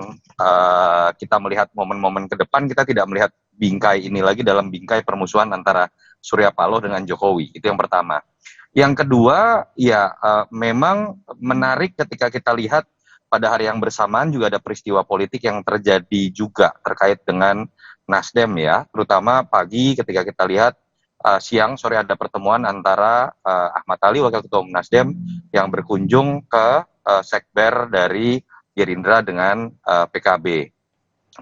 kita melihat momen-momen ke depan, kita tidak melihat bingkai ini lagi dalam bingkai permusuhan antara Surya Paloh dengan Jokowi. Itu yang pertama. Yang kedua, ya memang menarik ketika kita lihat pada hari yang bersamaan juga ada peristiwa politik yang terjadi juga terkait dengan Nasdem ya, terutama pagi ketika kita lihat siang sore ada pertemuan antara Ahmad Ali, Wakil Ketua Umum Nasdem, yang berkunjung ke sekber dari Gerindra dengan PKB.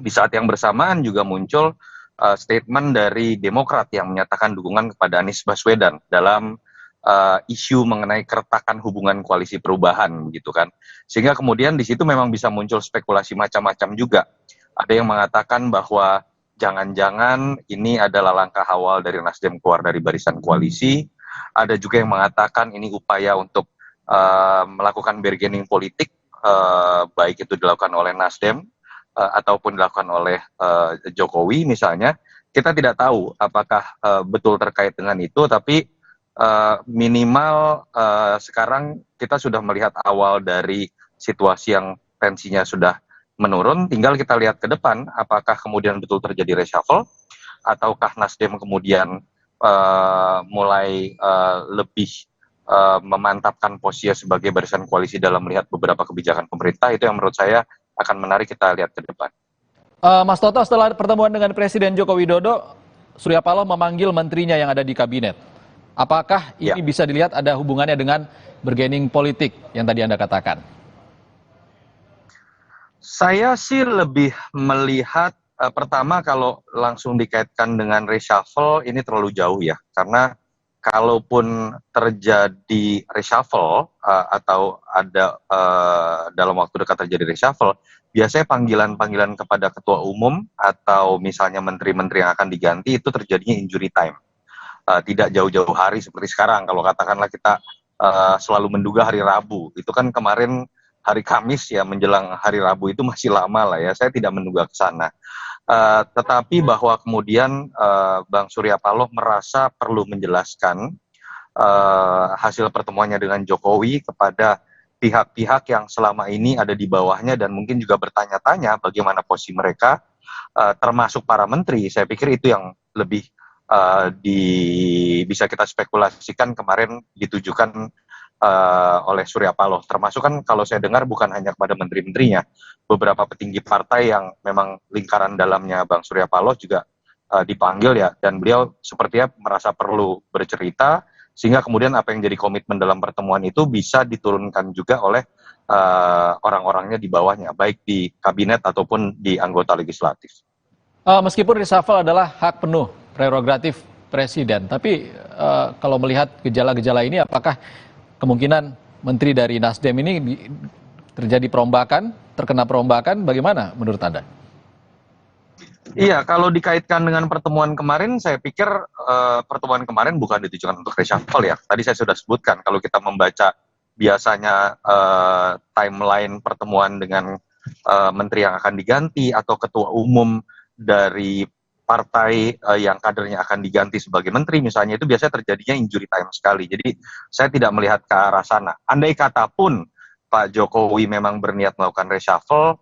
Di saat yang bersamaan juga muncul statement dari Demokrat yang menyatakan dukungan kepada Anies Baswedan dalam isu mengenai keretakan hubungan koalisi perubahan gitu kan. Sehingga kemudian di situ memang bisa muncul spekulasi macam-macam juga. Ada yang mengatakan bahwa jangan-jangan ini adalah langkah awal dari Nasdem keluar dari barisan koalisi. Ada juga yang mengatakan ini upaya untuk melakukan bargaining politik, baik itu dilakukan oleh Nasdem ataupun dilakukan oleh Jokowi misalnya. Kita tidak tahu apakah betul terkait dengan itu, tapi minimal sekarang kita sudah melihat awal dari situasi yang tensinya sudah menurun. Tinggal kita lihat ke depan apakah kemudian betul terjadi reshuffle ataukah Nasdem kemudian mulai lebih memantapkan posisinya sebagai barisan koalisi dalam melihat beberapa kebijakan pemerintah. Itu yang menurut saya akan menarik kita lihat ke depan. Mas Toto, setelah pertemuan dengan Presiden Joko Widodo, Surya Paloh memanggil menterinya yang ada di kabinet. Apakah ini bisa dilihat ada hubungannya dengan bargaining politik yang tadi Anda katakan? Saya sih lebih melihat, pertama kalau langsung dikaitkan dengan reshuffle ini terlalu jauh ya. Karena kalaupun terjadi reshuffle atau ada dalam waktu dekat terjadi reshuffle, biasanya panggilan-panggilan kepada ketua umum atau misalnya menteri-menteri yang akan diganti itu terjadinya injury time. Tidak jauh-jauh hari seperti sekarang. Kalau katakanlah kita selalu menduga hari Rabu, itu kan kemarin hari Kamis ya menjelang hari Rabu itu masih lama lah ya. Saya tidak menduga ke sana. Tetapi bahwa kemudian Bang Surya Paloh merasa perlu menjelaskan hasil pertemuannya dengan Jokowi kepada pihak-pihak yang selama ini ada di bawahnya dan mungkin juga bertanya-tanya bagaimana posisi mereka, termasuk para menteri. Saya pikir itu yang lebih bisa kita spekulasikan kemarin ditujukan oleh Surya Paloh. Termasuk kan kalau saya dengar bukan hanya kepada menteri-menterinya, beberapa petinggi partai yang memang lingkaran dalamnya Bang Surya Paloh juga dipanggil ya, dan beliau sepertinya merasa perlu bercerita sehingga kemudian apa yang jadi komitmen dalam pertemuan itu bisa diturunkan juga oleh orang-orangnya di bawahnya, baik di kabinet ataupun di anggota legislatif. Meskipun reshuffle adalah hak penuh prerogatif Presiden, tapi kalau melihat gejala-gejala ini, apakah kemungkinan menteri dari Nasdem ini terjadi perombakan, terkena perombakan, bagaimana menurut Anda? Iya, kalau dikaitkan dengan pertemuan kemarin, saya pikir pertemuan kemarin bukan ditujukan untuk reshuffle ya. Tadi saya sudah sebutkan, kalau kita membaca biasanya timeline pertemuan dengan menteri yang akan diganti atau ketua umum dari partai yang kadernya akan diganti sebagai menteri misalnya, itu biasanya terjadinya injury time sekali. Jadi saya tidak melihat ke arah sana. Andai kata pun Pak Jokowi memang berniat melakukan reshuffle,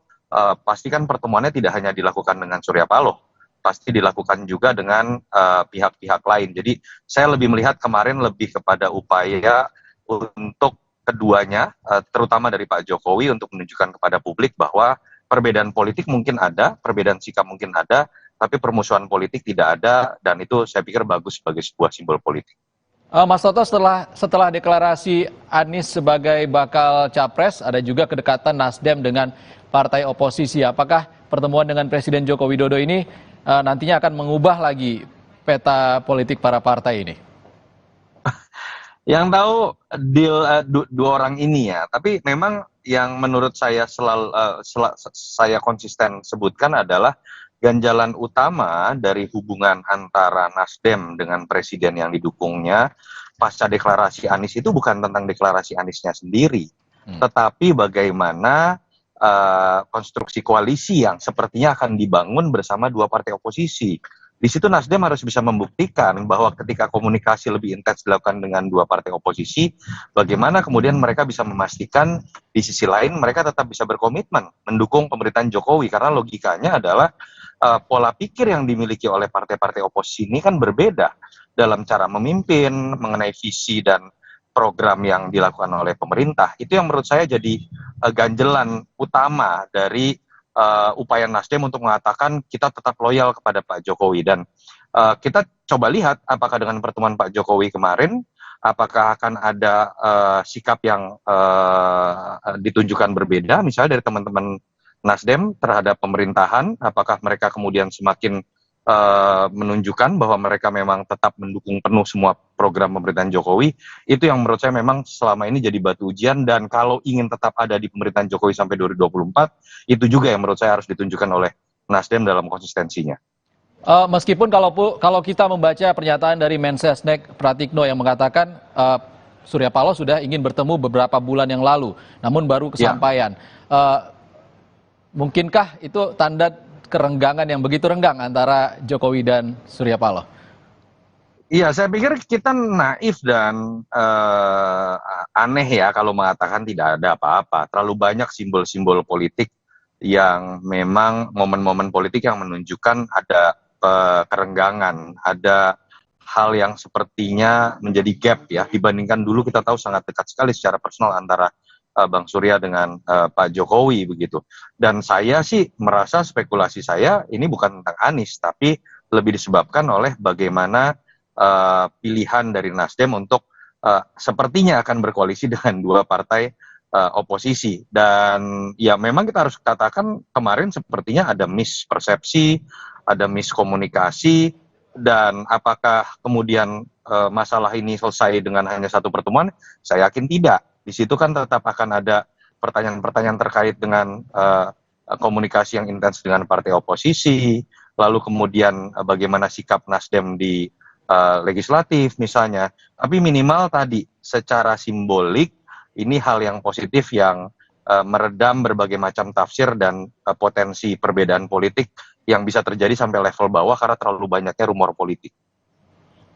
pastikan pertemuannya tidak hanya dilakukan dengan Surya Paloh, pasti dilakukan juga dengan pihak-pihak lain. Jadi saya lebih melihat kemarin lebih kepada upaya untuk keduanya, terutama dari Pak Jokowi untuk menunjukkan kepada publik bahwa perbedaan politik mungkin ada, perbedaan sikap mungkin ada, tapi permusuhan politik tidak ada, dan itu saya pikir bagus sebagai sebuah simbol politik. Mas Toto, setelah deklarasi Anies sebagai bakal capres, ada juga kedekatan Nasdem dengan partai oposisi. Apakah pertemuan dengan Presiden Joko Widodo ini nantinya akan mengubah lagi peta politik para partai ini? Yang tahu deal dua orang ini ya, tapi memang yang menurut saya saya konsisten sebutkan adalah ganjalan utama dari hubungan antara Nasdem dengan presiden yang didukungnya pasca deklarasi Anies itu bukan tentang deklarasi Aniesnya sendiri, tetapi bagaimana konstruksi koalisi yang sepertinya akan dibangun bersama dua partai oposisi. Di situ Nasdem harus bisa membuktikan bahwa ketika komunikasi lebih intens dilakukan dengan dua partai oposisi, bagaimana kemudian mereka bisa memastikan di sisi lain mereka tetap bisa berkomitmen mendukung pemerintahan Jokowi, karena logikanya adalah pola pikir yang dimiliki oleh partai-partai oposisi ini kan berbeda dalam cara memimpin, mengenai visi dan program yang dilakukan oleh pemerintah. Itu yang menurut saya jadi ganjelan utama dari upaya Nasdem untuk mengatakan kita tetap loyal kepada Pak Jokowi. Dan kita coba lihat apakah dengan pertemuan Pak Jokowi kemarin, apakah akan ada sikap yang ditunjukkan berbeda misalnya dari teman-teman Nasdem terhadap pemerintahan, apakah mereka kemudian semakin menunjukkan bahwa mereka memang tetap mendukung penuh semua program pemerintahan Jokowi. Itu yang menurut saya memang selama ini jadi batu ujian, dan kalau ingin tetap ada di pemerintahan Jokowi sampai 2024, itu juga yang menurut saya harus ditunjukkan oleh Nasdem dalam konsistensinya. Meskipun kalau kita membaca pernyataan dari Mensesnek Pratikno yang mengatakan Surya Paloh sudah ingin bertemu beberapa bulan yang lalu, namun baru kesampaian. Mungkinkah itu tanda kerenggangan yang begitu renggang antara Jokowi dan Surya Paloh? Iya, saya pikir kita naif dan aneh ya kalau mengatakan tidak ada apa-apa. Terlalu banyak simbol-simbol politik yang memang momen-momen politik yang menunjukkan ada kerenggangan, ada hal yang sepertinya menjadi gap ya, dibandingkan dulu kita tahu sangat dekat sekali secara personal antara Bang Surya dengan Pak Jokowi begitu. Dan saya sih merasa spekulasi saya ini bukan tentang Anies, tapi lebih disebabkan oleh bagaimana pilihan dari Nasdem untuk sepertinya akan berkoalisi dengan dua partai oposisi. Dan ya memang kita harus katakan kemarin sepertinya ada mispersepsi, ada miskomunikasi, dan apakah kemudian masalah ini selesai dengan hanya satu pertemuan? Saya yakin tidak. Di situ kan tetap akan ada pertanyaan-pertanyaan terkait dengan komunikasi yang intens dengan partai oposisi, lalu kemudian bagaimana sikap Nasdem di legislatif misalnya. Tapi minimal tadi secara simbolik ini hal yang positif yang meredam berbagai macam tafsir dan potensi perbedaan politik yang bisa terjadi sampai level bawah karena terlalu banyaknya rumor politik.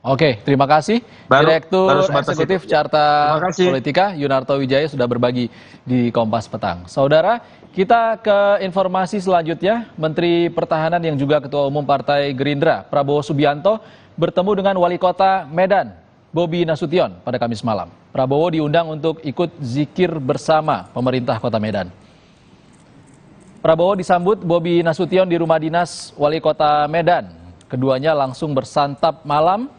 Oke, terima kasih. Direktur Eksekutif Carta Politika, Yunarto Wijaya sudah berbagi di Kompas Petang. Saudara, kita ke informasi selanjutnya. Menteri Pertahanan yang juga Ketua Umum Partai Gerindra, Prabowo Subianto, bertemu dengan Wali Kota Medan, Bobi Nasution, pada Kamis malam. Prabowo diundang untuk ikut zikir bersama pemerintah Kota Medan. Prabowo disambut Bobi Nasution di rumah dinas Wali Kota Medan. Keduanya langsung bersantap malam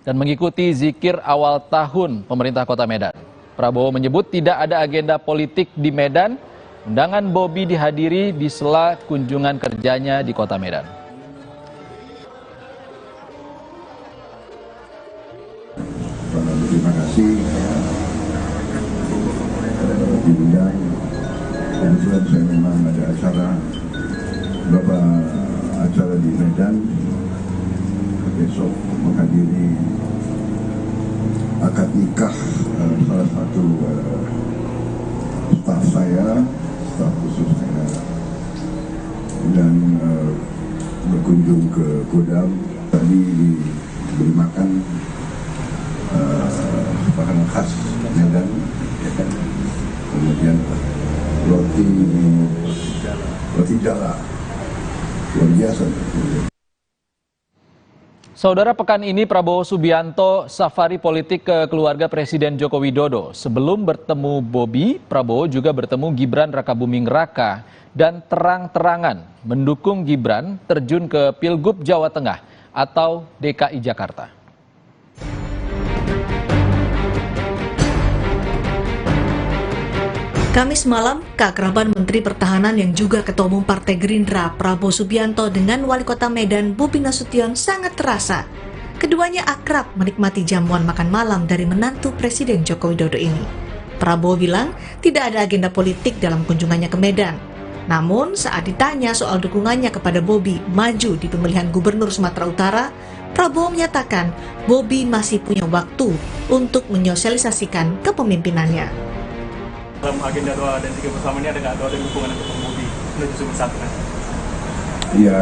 dan mengikuti zikir awal tahun pemerintah Kota Medan. Prabowo menyebut tidak ada agenda politik di Medan. Undangan Bobi dihadiri di sela kunjungan kerjanya di Kota Medan. kasih diundang. Kebetulan saya memang ada acara di Medan besok menghadiri akad nikah salah satu staf khusus saya, dan berkunjung ke Kodam. Tadi diberi makan makanan khas Medan, ya kan? Kemudian roti jala luar biasa. Saudara, pekan ini Prabowo Subianto safari politik ke keluarga Presiden Joko Widodo. Sebelum bertemu Bobi, Prabowo juga bertemu Gibran Rakabuming Raka dan terang-terangan mendukung Gibran terjun ke Pilgub Jawa Tengah atau DKI Jakarta. Kamis malam, keakraban Menteri Pertahanan yang juga Ketua Umum Partai Gerindra Prabowo Subianto dengan Wali Kota Medan Bobi Nasution sangat terasa. Keduanya akrab menikmati jamuan makan malam dari menantu Presiden Joko Widodo ini. Prabowo bilang tidak ada agenda politik dalam kunjungannya ke Medan. Namun saat ditanya soal dukungannya kepada Bobi maju di pemilihan Gubernur Sumatera Utara, Prabowo menyatakan Bobi masih punya waktu untuk menyosialisasikan kepemimpinannya. Dalam agenda doa dan tiga bersama ini ada nggak doa dan dukungan untuk Bobi menuju Sumut satu kan? Ya,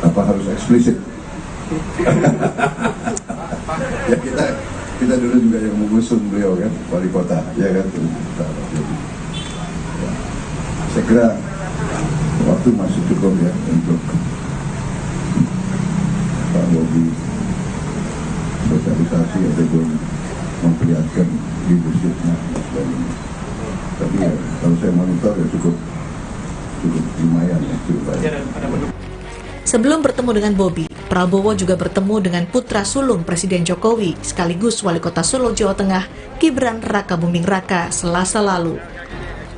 apa harus eksplisit? Ya kita dulu juga yang mengusung beliau kan, wali kota, ya kan? Ya. Saya kira waktu masih cukup ya untuk Pak Bobi sosialisasi ataupun memperlihatkan leadershipnya. Tapi ya, kalau saya monitor ya cukup lumayan ya, cukup baik. Sebelum bertemu dengan Bobi, Prabowo juga bertemu dengan putra sulung Presiden Jokowi sekaligus Wali Kota Solo, Jawa Tengah, Gibran Rakabuming Raka Selasa lalu.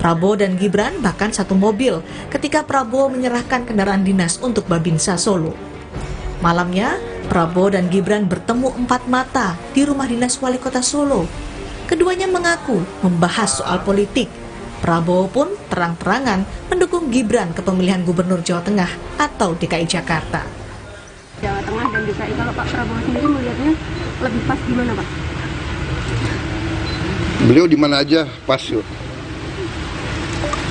Prabowo dan Gibran bahkan satu mobil ketika Prabowo menyerahkan kendaraan dinas untuk Babinsa Solo. Malamnya, Prabowo dan Gibran bertemu 4 mata di rumah dinas Wali Kota Solo. Keduanya mengaku membahas soal politik. Prabowo pun terang-terangan mendukung Gibran ke pemilihan Gubernur Jawa Tengah atau DKI Jakarta. Jawa Tengah dan DKI, kalau Pak Prabowo sendiri melihatnya lebih pas di mana, Pak? Beliau di mana aja pas yuk.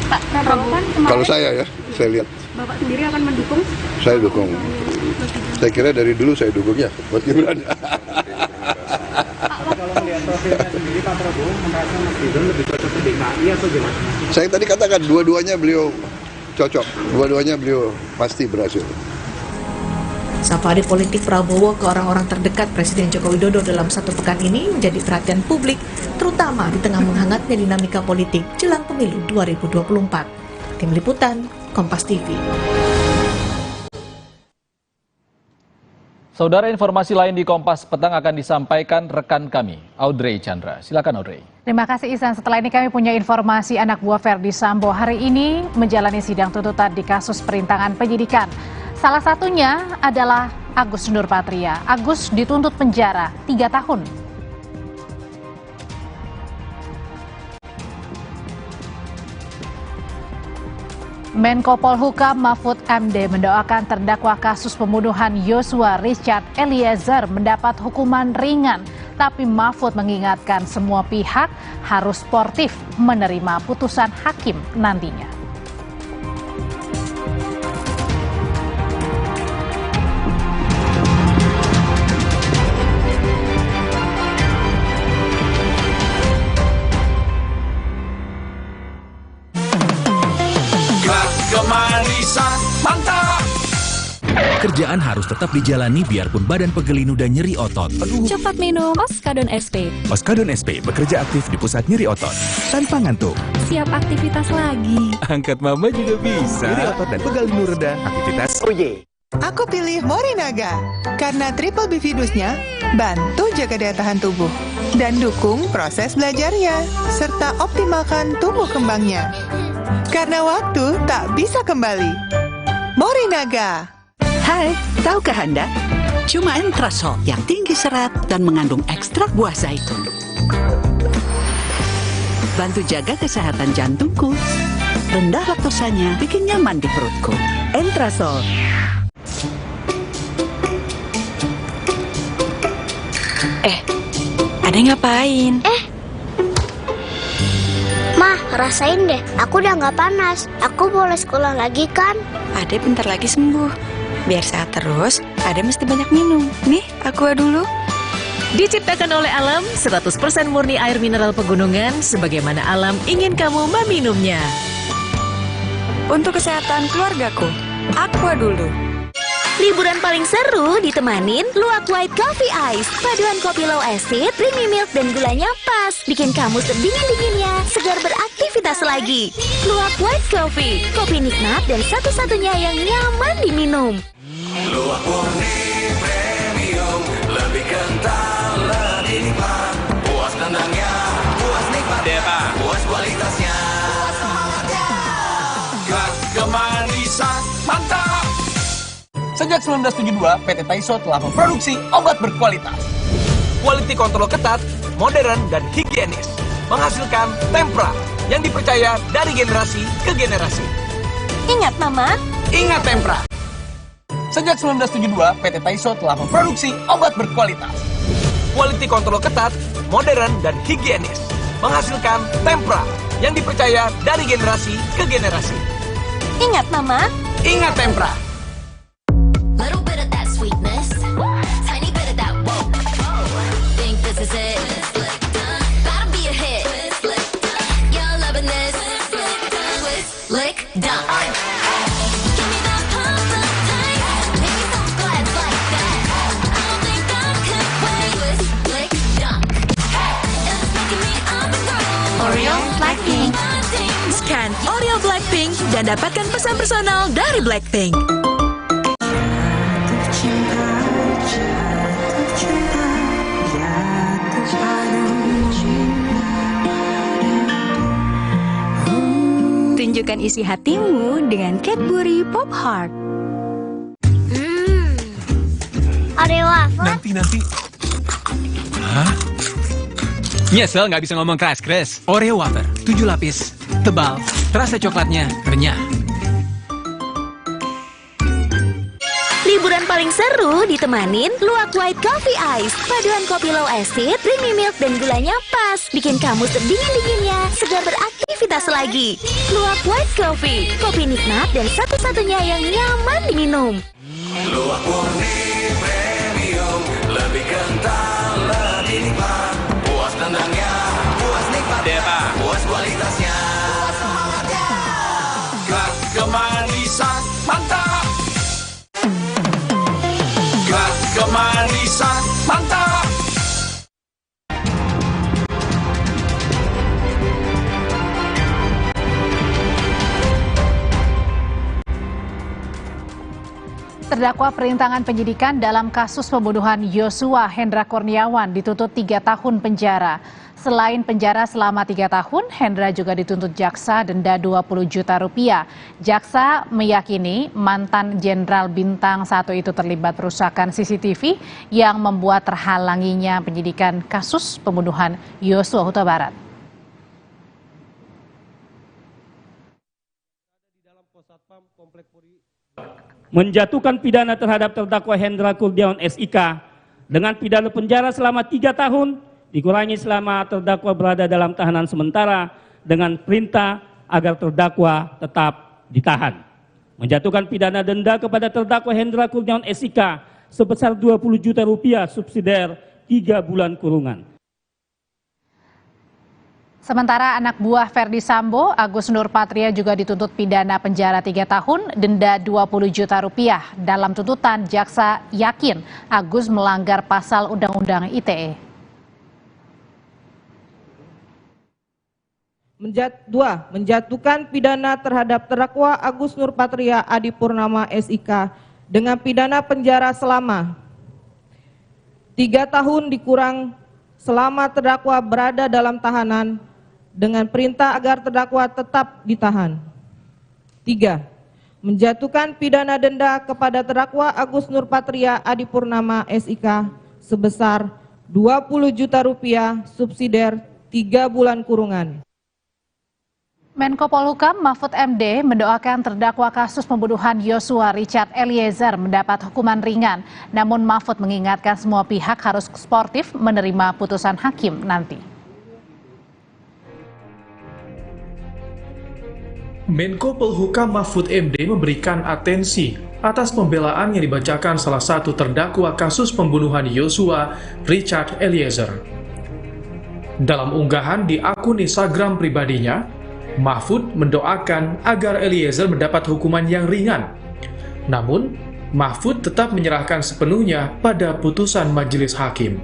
Pak Prabowo kan kemarin, kalau saya lihat. Bapak sendiri akan mendukung? Saya dukung. Saya kira dari dulu saya dukung ya buat Gibran. Kalau melihat profilnya sendiri, Pak Prabowo merasa Mas Gibran lebih cocok ke DKI atau gimana? Saya tadi katakan dua-duanya beliau cocok, dua-duanya beliau pasti berhasil. Safari politik Prabowo ke orang-orang terdekat Presiden Joko Widodo dalam satu pekan ini menjadi perhatian publik, terutama di tengah menghangatnya dinamika politik jelang pemilu 2024. Tim Liputan, Kompas TV. Saudara, informasi lain di Kompas Petang akan disampaikan rekan kami, Audrey Chandra. Silakan Audrey. Terima kasih Ihsan. Setelah ini kami punya informasi anak buah Verdi Sambo hari ini menjalani sidang tuntutan di kasus perintangan penyidikan. Salah satunya adalah Agus Nurpatria. Agus dituntut penjara 3 tahun. Menko Polhukam Mahfud MD mendoakan terdakwa kasus pembunuhan Yosua Richard Eliezer mendapat hukuman ringan. Tapi Mahfud mengingatkan semua pihak harus sportif menerima putusan hakim nantinya. Kemarisan mantap. Kerjaan harus tetap dijalani biarpun badan pegelinu dan nyeri otot. Cepat minum Oskadon SP. Oskadon SP bekerja aktif di pusat nyeri otot tanpa ngantuk. Siap aktivitas lagi. Angkat mama juga bisa. Nyeri otot dan pegelinu reda, aktivitas. Oh yeah. Aku pilih Morinaga karena triple bifidusnya bantu jaga daya tahan tubuh dan dukung proses belajarnya serta optimalkan tumbuh kembangnya. Karena waktu tak bisa kembali. Morinaga. Hai, tahukah Anda? Cuma Entrasol yang tinggi serat dan mengandung ekstrak buah zaitun. Bantu jaga kesehatan jantungku. Rendah laktosanya bikin nyaman di perutku. Entrasol. Ade ngapain? Mah, rasain deh. Aku udah nggak panas. Aku boleh sekolah lagi kan? Ade bentar lagi sembuh. Biar sehat terus, Ade mesti banyak minum. Nih, aqua dulu. Diciptakan oleh alam, 100% murni air mineral pegunungan, sebagaimana alam ingin kamu meminumnya. Untuk kesehatan keluargaku, aqua dulu. Liburan paling seru ditemanin Luwak White Coffee Ice. Paduan kopi low acid, creamy milk, dan gulanya pas. Bikin kamu sedingin-dinginnya, segar beraktivitas lagi. Luwak White Coffee, kopi nikmat dan satu-satunya yang nyaman diminum. Luwak murni premium, lebih kental, lebih nikmat. Puas tendangnya, puas nikmatnya, puas kualitasnya. Puas semangatnya. Gas kemanisan, mantap. Sejak 1972, PT Taiso telah memproduksi obat berkualitas. Quality control ketat, modern, dan higienis. Menghasilkan Tempra yang dipercaya dari generasi ke generasi. Ingat Mama? Ingat Tempra. Sejak 1972, PT Taiso telah memproduksi obat berkualitas. Quality control ketat, modern, dan higienis. Menghasilkan Tempra yang dipercaya dari generasi ke generasi. Ingat Mama? Ingat Tempra. Oreo Blackpink. Scan Oreo Blackpink dan dapatkan pesan personal dari Blackpink. Tunjukkan isi hatimu dengan Cadbury Pop Heart. Oreo wafer? Nanti. Hah? Nyesel nggak bisa ngomong keras-keras. Oreo wafer, 7 lapis, tebal, rasa coklatnya renyah. Liburan paling seru ditemanin Luwak White Coffee Ice. Paduan kopi low acid, creamy milk, dan gulanya pas. Bikin kamu sedingin-dinginnya, segar beraktivitas lagi. Luwak White Coffee, kopi nikmat dan satu-satunya yang nyaman diminum. Luwak murni premium, lebih kental, lebih nikmat. Puas tendangnya, puas nikmatnya, puas kualitasnya. Puas semangatnya. Gas kemanisan, mantap. Gas kemanisan, mantap. Terdakwa perintangan penyidikan dalam kasus pembunuhan Yosua Hendra Kurniawan dituntut 3 tahun penjara. Selain penjara selama 3 tahun, Hendra juga dituntut jaksa denda 20 juta rupiah. Jaksa meyakini mantan Jenderal Bintang 1 itu terlibat perusakan CCTV yang membuat terhalanginya penyidikan kasus pembunuhan Yosua Huta Barat. Menjatuhkan pidana terhadap terdakwa Hendra Kurniawan SIK dengan pidana penjara selama 3 tahun dikurangi selama terdakwa berada dalam tahanan sementara dengan perintah agar terdakwa tetap ditahan. Menjatuhkan pidana denda kepada terdakwa Hendra Kurniawan SIK sebesar 20 juta rupiah subsidiar 3 bulan kurungan. Sementara anak buah Ferdi Sambo, Agus Nurpatria juga dituntut pidana penjara 3 tahun, denda 20 juta rupiah. Dalam tuntutan, jaksa yakin Agus melanggar pasal Undang-Undang ITE. Menjatuhkan pidana terhadap terdakwa Agus Nurpatria Adipurnama SIK dengan pidana penjara selama 3 tahun dikurang selama terdakwa berada dalam tahanan dengan perintah agar terdakwa tetap ditahan. 3. menjatuhkan pidana denda kepada terdakwa Agus Nurpatria Adipurnama SIK sebesar 20 juta rupiah subsidiar 3 bulan kurungan. Menko Polhukam Mahfud MD mendoakan terdakwa kasus pembunuhan Yosua Richard Eliezer mendapat hukuman ringan. Namun Mahfud mengingatkan semua pihak harus sportif menerima putusan hakim nanti. Menko Polhukam Mahfud MD memberikan atensi atas pembelaan yang dibacakan salah satu terdakwa kasus pembunuhan Yosua Richard Eliezer. Dalam unggahan di akun Instagram pribadinya, Mahfud mendoakan agar Eliezer mendapat hukuman yang ringan. Namun, Mahfud tetap menyerahkan sepenuhnya pada putusan majelis hakim.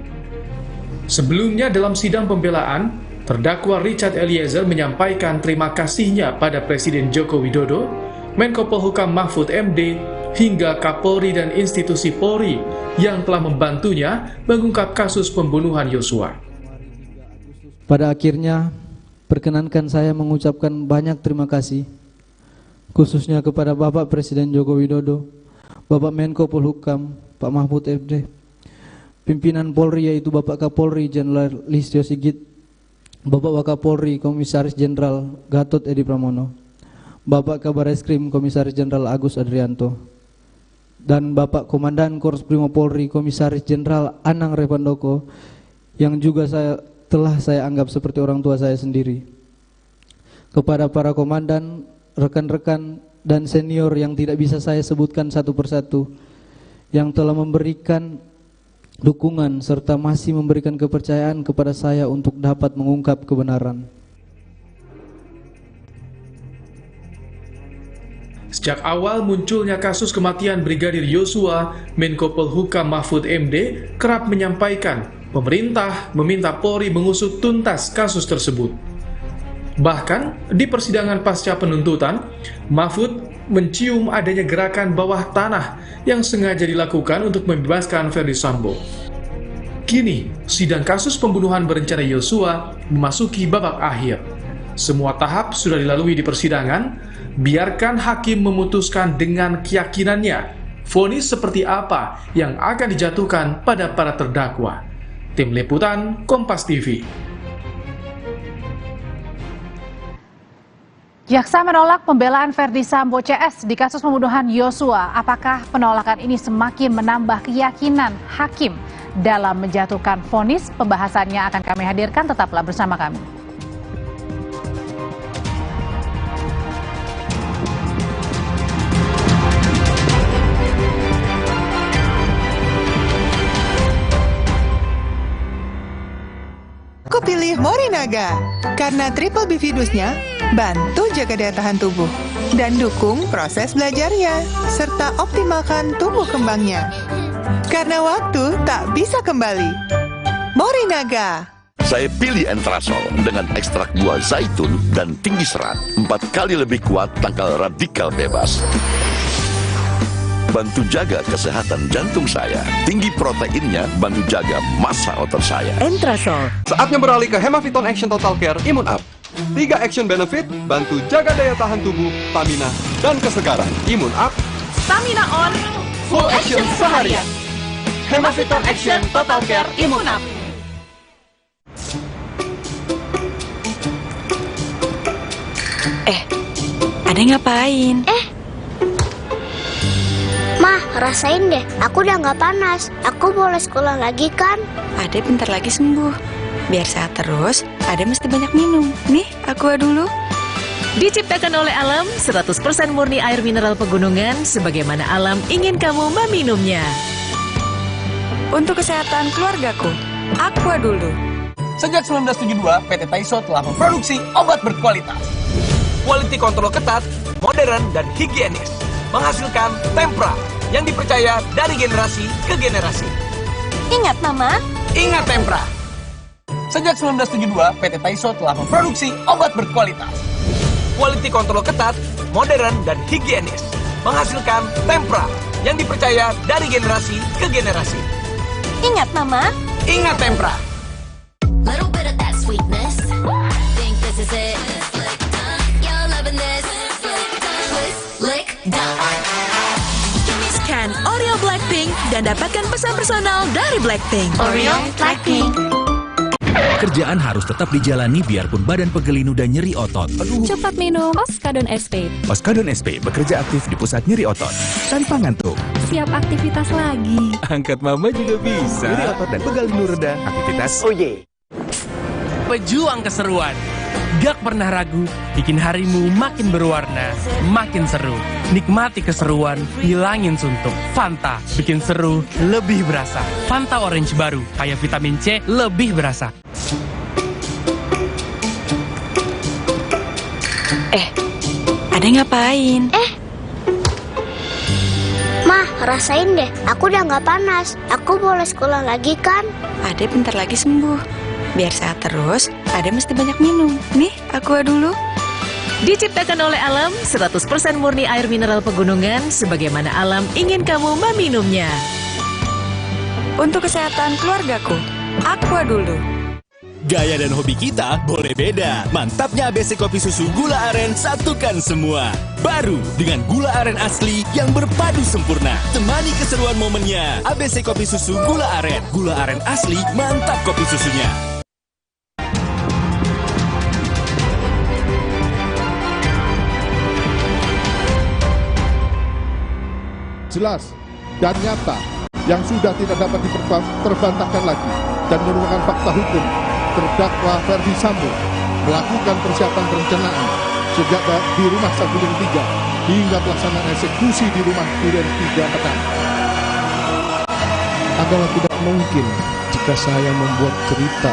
Sebelumnya dalam sidang pembelaan, terdakwa Richard Eliezer menyampaikan terima kasihnya pada Presiden Joko Widodo, Menko Polhukam Mahfud MD, hingga Kapolri dan institusi Polri yang telah membantunya mengungkap kasus pembunuhan Yosua. Pada akhirnya, perkenankan saya mengucapkan banyak terima kasih, khususnya kepada Bapak Presiden Joko Widodo, Bapak Menko Polhukam, Pak Mahfud MD, pimpinan Polri yaitu Bapak Kapolri Jenderal Listio Sigit, Bapak Wakapolri Komisaris Jenderal Gatot Edi Pramono, Bapak Kabareskrim Komisaris Jenderal Agus Adrianto, dan Bapak Komandan Korps Brimob Polri Komisaris Jenderal Anang Revandoko, yang juga telah saya anggap seperti orang tua saya sendiri. Kepada para komandan, rekan-rekan, dan senior yang tidak bisa saya sebutkan satu persatu, yang telah memberikan dukungan serta masih memberikan kepercayaan kepada saya untuk dapat mengungkap kebenaran. Sejak awal munculnya kasus kematian Brigadir Yosua, Menko Polhukam Mahfud MD kerap menyampaikan pemerintah meminta Polri mengusut tuntas kasus tersebut. Bahkan di persidangan pasca penuntutan, Mahfud mencium adanya gerakan bawah tanah yang sengaja dilakukan untuk membebaskan Ferdy Sambo. Kini, sidang kasus pembunuhan berencana Yosua memasuki babak akhir. Semua tahap sudah dilalui di persidangan, biarkan hakim memutuskan dengan keyakinannya vonis seperti apa yang akan dijatuhkan pada para terdakwa. Tim Liputan Kompas TV. Jaksa menolak pembelaan Ferdy Sambo CS di kasus pembunuhan Yosua. Apakah penolakan ini semakin menambah keyakinan hakim dalam menjatuhkan vonis? Pembahasannya akan kami hadirkan, tetaplah bersama kami. Aku pilih Morinaga karena triple bifidusnya bantu jaga daya tahan tubuh dan dukung proses belajarnya serta optimalkan tumbuh kembangnya. Karena waktu tak bisa kembali. Morinaga. Saya pilih Entrasol dengan ekstrak buah zaitun dan tinggi serat, 4 kali lebih kuat tangkal radikal bebas. Bantu jaga kesehatan jantung saya. Tinggi proteinnya bantu jaga massa otot saya. Entrasol. Saatnya beralih ke Hemaviton Action Total Care Immune Up. 3 action benefit, bantu jaga daya tahan tubuh, stamina, dan kesegaran. Immune Up, Stamina on, full action seharian. Hemaviton Action Total Care Immune Up. Ade ngapain? Mah, rasain deh, aku udah nggak panas. Aku boleh sekolah lagi kan? Ade bentar lagi sembuh. Biar sehat terus, Ade mesti banyak minum. Nih, aqua dulu. Diciptakan oleh alam, 100% murni air mineral pegunungan, sebagaimana alam ingin kamu meminumnya. Untuk kesehatan keluargaku, aqua dulu. Sejak 1972, PT Taiso telah memproduksi obat berkualitas. Quality control ketat, modern, dan higienis. Menghasilkan Tempra yang dipercaya dari generasi ke generasi. Ingat Mama? Ingat Tempra. Sejak 1972, PT Taiso telah memproduksi obat berkualitas. Quality control ketat, modern, dan higienis. Menghasilkan Tempra yang dipercaya dari generasi ke generasi. Ingat Mama? Ingat Tempra. Little bit of that sweetness. Think this is it. You're loving this. Lick, done. dan dapatkan pesan personal dari Blackpink. Oreo Blackpink. Kerjaan harus tetap dijalani biarpun badan pegel dan nyeri otot. Cepat minum Oskadon SP. Oskadon SP bekerja aktif di pusat nyeri otot tanpa ngantuk. Siap aktivitas lagi. Angkat mama juga bisa. Nyeri otot dan pegalinu reda, aktivitas. Pejuang keseruan. Gak pernah ragu, bikin harimu makin berwarna, makin seru. Nikmati keseruan, hilangin suntuk. Fanta, bikin seru, lebih berasa. Fanta Orange baru, kaya vitamin C, lebih berasa. Ade ngapain? Mah, rasain deh. Aku udah nggak panas. Aku boleh sekolah lagi kan? Ade bentar lagi sembuh. Biar sehat terus, Ade mesti banyak minum. Nih, Aqua dulu. Diciptakan oleh alam, 100% murni air mineral pegunungan, sebagaimana alam ingin kamu meminumnya. Untuk kesehatan keluargaku, Aqua dulu. Gaya dan hobi kita boleh beda. Mantapnya ABC Kopi Susu Gula Aren satukan semua. Baru dengan gula aren asli yang berpadu sempurna. Temani keseruan momennya. ABC Kopi Susu Gula Aren. Gula aren asli, mantap kopi susunya. Jelas dan nyata yang sudah tidak dapat terbantahkan lagi dan merupakan fakta hukum, terdakwa Ferdi Sambo melakukan persiapan perencanaan sejak di rumah Saguling 3 hingga pelaksanaan eksekusi di rumah Duren 3 petang. Adalah tidak mungkin jika saya membuat cerita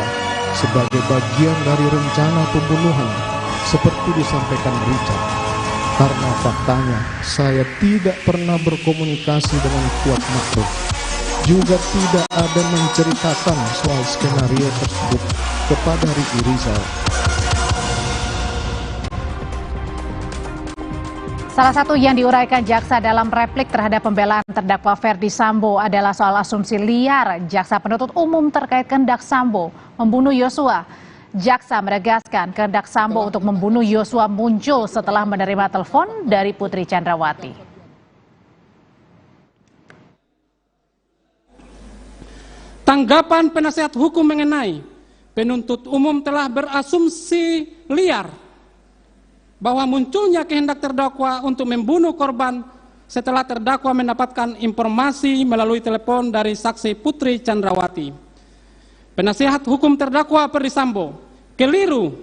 sebagai bagian dari rencana pembunuhan seperti disampaikan Richard. Karena faktanya, saya tidak pernah berkomunikasi dengan Kuat Makhluk. Juga tidak ada menceritakan soal skenario tersebut kepada Ricky Rizal. Salah satu yang diuraikan jaksa dalam replik terhadap pembelaan terdakwa Ferdi Sambo adalah soal asumsi liar jaksa penuntut umum terkait kehendak Sambo membunuh Yosua. Jaksa menegaskan kehendak Sambo untuk membunuh Yosua muncul setelah menerima telepon dari Putri Chandrawati. Tanggapan penasihat hukum mengenai penuntut umum telah berasumsi liar bahwa munculnya kehendak terdakwa untuk membunuh korban setelah terdakwa mendapatkan informasi melalui telepon dari saksi Putri Chandrawati. Penasihat hukum terdakwa Ferdi Sambo keliru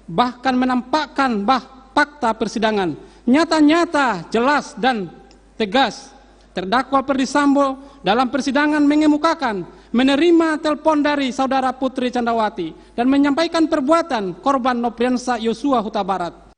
bahkan menampakkan fakta persidangan nyata-nyata jelas dan tegas. Terdakwa Ferdi Sambo dalam persidangan mengemukakan menerima telepon dari saudara Putri Chandrawati dan menyampaikan perbuatan korban Nopriansa Yosua Huta Barat.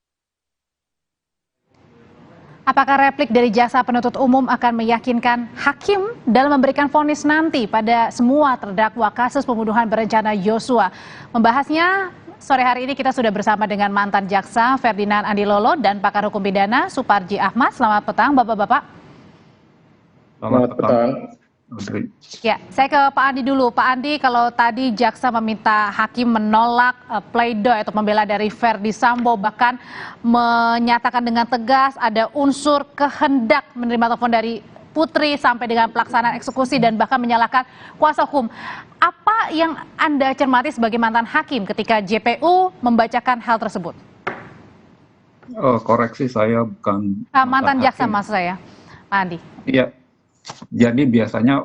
Apakah replik dari jaksa penuntut umum akan meyakinkan hakim dalam memberikan vonis nanti pada semua terdakwa kasus pembunuhan berencana Yosua? Membahasnya sore hari ini kita sudah bersama dengan mantan jaksa Ferdinand Andi Lolo dan pakar hukum pidana Suparji Ahmad. Selamat petang Bapak-bapak. Selamat petang. Ya, saya ke Pak Andi dulu. Pak Andi, kalau tadi jaksa meminta hakim menolak pleidoy atau pembela dari Ferdi Sambo, bahkan menyatakan dengan tegas ada unsur kehendak menerima telepon dari Putri sampai dengan pelaksanaan eksekusi dan bahkan menyalahkan kuasa hukum. Apa yang Anda cermati sebagai mantan hakim ketika JPU membacakan hal tersebut? Koreksi, saya bukan mantan jaksa maksud saya, Pak Andi. Iya. Jadi biasanya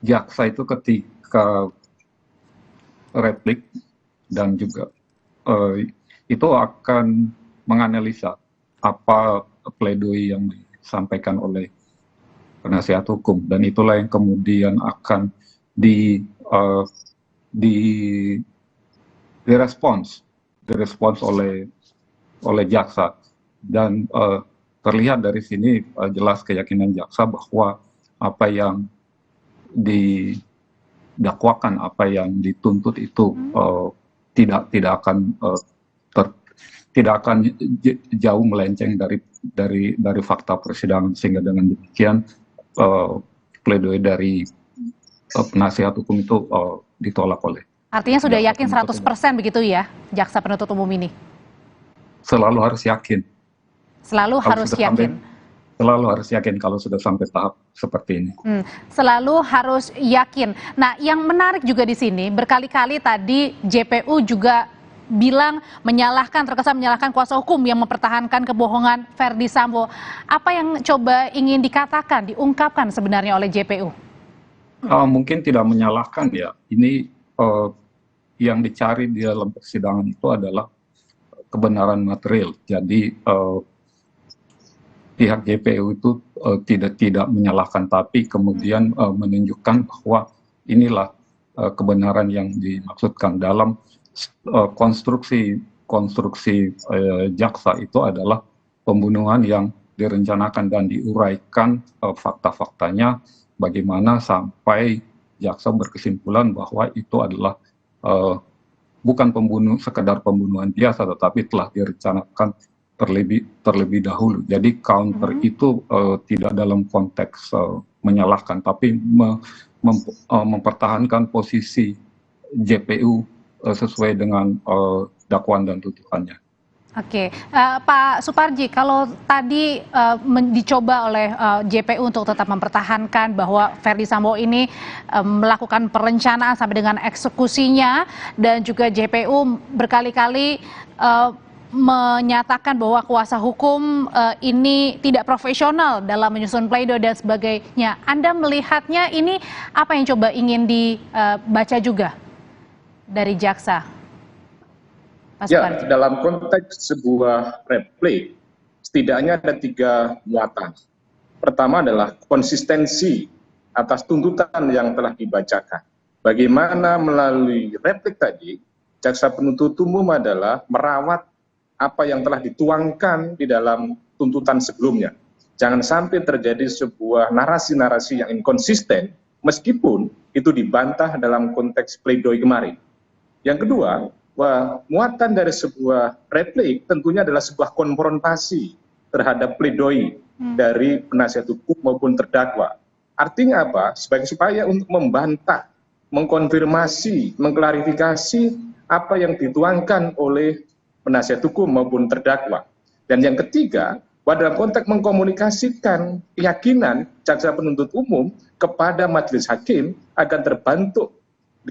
jaksa itu ketika replik dan juga itu akan menganalisa apa pledoi yang disampaikan oleh penasihat hukum dan itulah yang kemudian akan direspons oleh jaksa dan terlihat dari sini jelas keyakinan jaksa bahwa apa yang didakwakan, apa yang dituntut itu tidak akan jauh melenceng dari fakta persidangan, sehingga dengan demikian pledoi dari penasihat hukum itu ditolak oleh. Artinya sudah yakin 100% begitu ya jaksa penuntut umum ini? Selalu harus yakin. Selalu harus yakin. selalu harus yakin kalau sudah sampai tahap seperti ini. Selalu harus yakin. Nah, yang menarik juga di sini, berkali-kali tadi JPU juga bilang terkesan menyalahkan kuasa hukum yang mempertahankan kebohongan Verdi Sambo. Apa yang coba ingin dikatakan, diungkapkan sebenarnya oleh JPU? Mungkin tidak menyalahkan ya. Ini yang dicari di dalam persidangan itu adalah kebenaran material. Jadi pihak JPU itu tidak menyalahkan, tapi kemudian menunjukkan bahwa inilah kebenaran yang dimaksudkan dalam konstruksi jaksa itu adalah pembunuhan yang direncanakan dan diuraikan fakta-faktanya, bagaimana sampai jaksa berkesimpulan bahwa itu adalah bukan sekedar pembunuhan biasa, tetapi telah direncanakan terlebih dahulu. Jadi counter itu tidak dalam konteks menyalahkan, tapi mempertahankan posisi JPU sesuai dengan dakwaan dan tuntutannya. Oke, Pak Suparji, kalau tadi dicoba oleh JPU untuk tetap mempertahankan bahwa Verdi Sambo ini melakukan perencanaan sampai dengan eksekusinya, dan juga JPU berkali-kali menyatakan bahwa kuasa hukum ini tidak profesional dalam menyusun pledoi dan sebagainya. Anda melihatnya ini apa yang coba ingin dibaca juga dari jaksa? Ya, dalam konteks sebuah replik, setidaknya ada 3 muatan. Pertama adalah konsistensi atas tuntutan yang telah dibacakan. Bagaimana melalui replik tadi, jaksa penuntut umum adalah merawat apa yang telah dituangkan di dalam tuntutan sebelumnya. Jangan sampai terjadi sebuah narasi-narasi yang inkonsisten, meskipun itu dibantah dalam konteks pledoi kemarin. Yang kedua, muatan dari sebuah replik tentunya adalah sebuah konfrontasi terhadap pledoi dari penasihat hukum maupun terdakwa. Artinya apa? Supaya untuk membantah, mengkonfirmasi, mengklarifikasi apa yang dituangkan oleh penasihat hukum maupun terdakwa. Dan yang ketiga, dalam konteks mengkomunikasikan keyakinan jaksa penuntut umum kepada majelis hakim agar terbentuk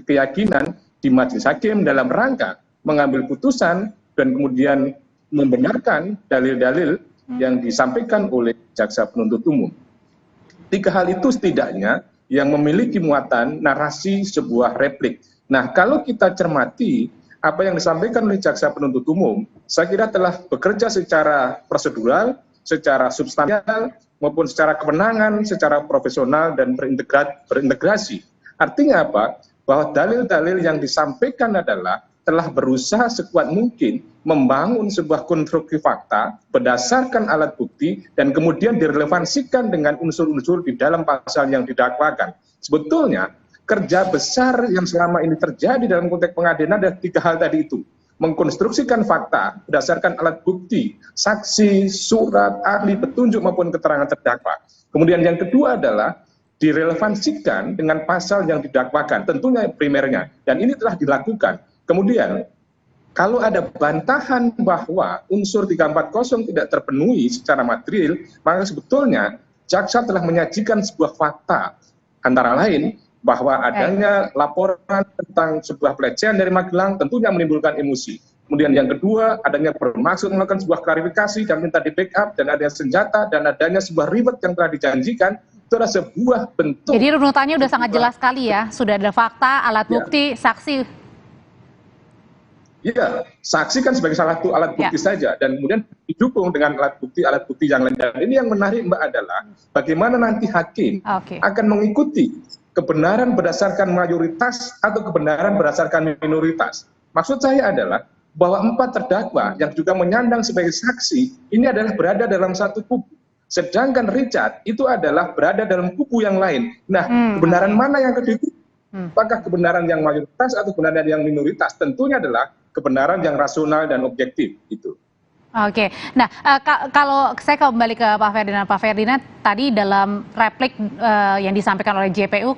keyakinan di majelis hakim dalam rangka mengambil putusan dan kemudian membenarkan dalil-dalil yang disampaikan oleh jaksa penuntut umum. 3 hal itu setidaknya yang memiliki muatan narasi sebuah replik. Nah, kalau kita cermati apa yang disampaikan oleh jaksa penuntut umum, saya kira telah bekerja secara prosedural, secara substansial, maupun secara kewenangan, secara profesional dan berintegrasi. Artinya apa? Bahwa dalil-dalil yang disampaikan adalah telah berusaha sekuat mungkin membangun sebuah konstruksi fakta berdasarkan alat bukti dan kemudian direlevansikan dengan unsur-unsur di dalam pasal yang didakwakan. Sebetulnya kerja besar yang selama ini terjadi dalam konteks pengadilan ada 3 hal tadi itu. Mengkonstruksikan fakta berdasarkan alat bukti, saksi, surat, ahli, petunjuk maupun keterangan terdakwa. Kemudian yang kedua adalah direlevansikan dengan pasal yang didakwakan, tentunya primernya. Dan ini telah dilakukan. Kemudian kalau ada bantahan bahwa unsur 340 tidak terpenuhi secara material, maka sebetulnya jaksa telah menyajikan sebuah fakta, antara lain bahwa adanya laporan tentang sebuah pelecehan dari Magelang tentunya menimbulkan emosi. Kemudian yang kedua, adanya bermaksud melakukan sebuah klarifikasi dan minta di backup, dan adanya senjata, dan adanya sebuah reward yang telah dijanjikan, itu adalah sebuah bentuk. Jadi runutannya sudah sangat jelas sekali ya, sudah ada fakta, alat bukti, saksi. Iya, saksi kan sebagai salah satu alat bukti saja, dan kemudian didukung dengan alat bukti yang lain. Dan ini yang menarik Mbak adalah bagaimana nanti hakim akan mengikuti kebenaran berdasarkan mayoritas atau kebenaran berdasarkan minoritas. Maksud saya adalah bahwa 4 terdakwa yang juga menyandang sebagai saksi ini adalah berada dalam satu kubu. Sedangkan Richard itu adalah berada dalam kubu yang lain. Nah, kebenaran mana yang kedua? Apakah kebenaran yang mayoritas atau kebenaran yang minoritas? Tentunya adalah kebenaran yang rasional dan objektif itu. Oke, nah kalau saya kembali ke Pak Ferdinand. Pak Ferdinand, tadi dalam replik yang disampaikan oleh JPU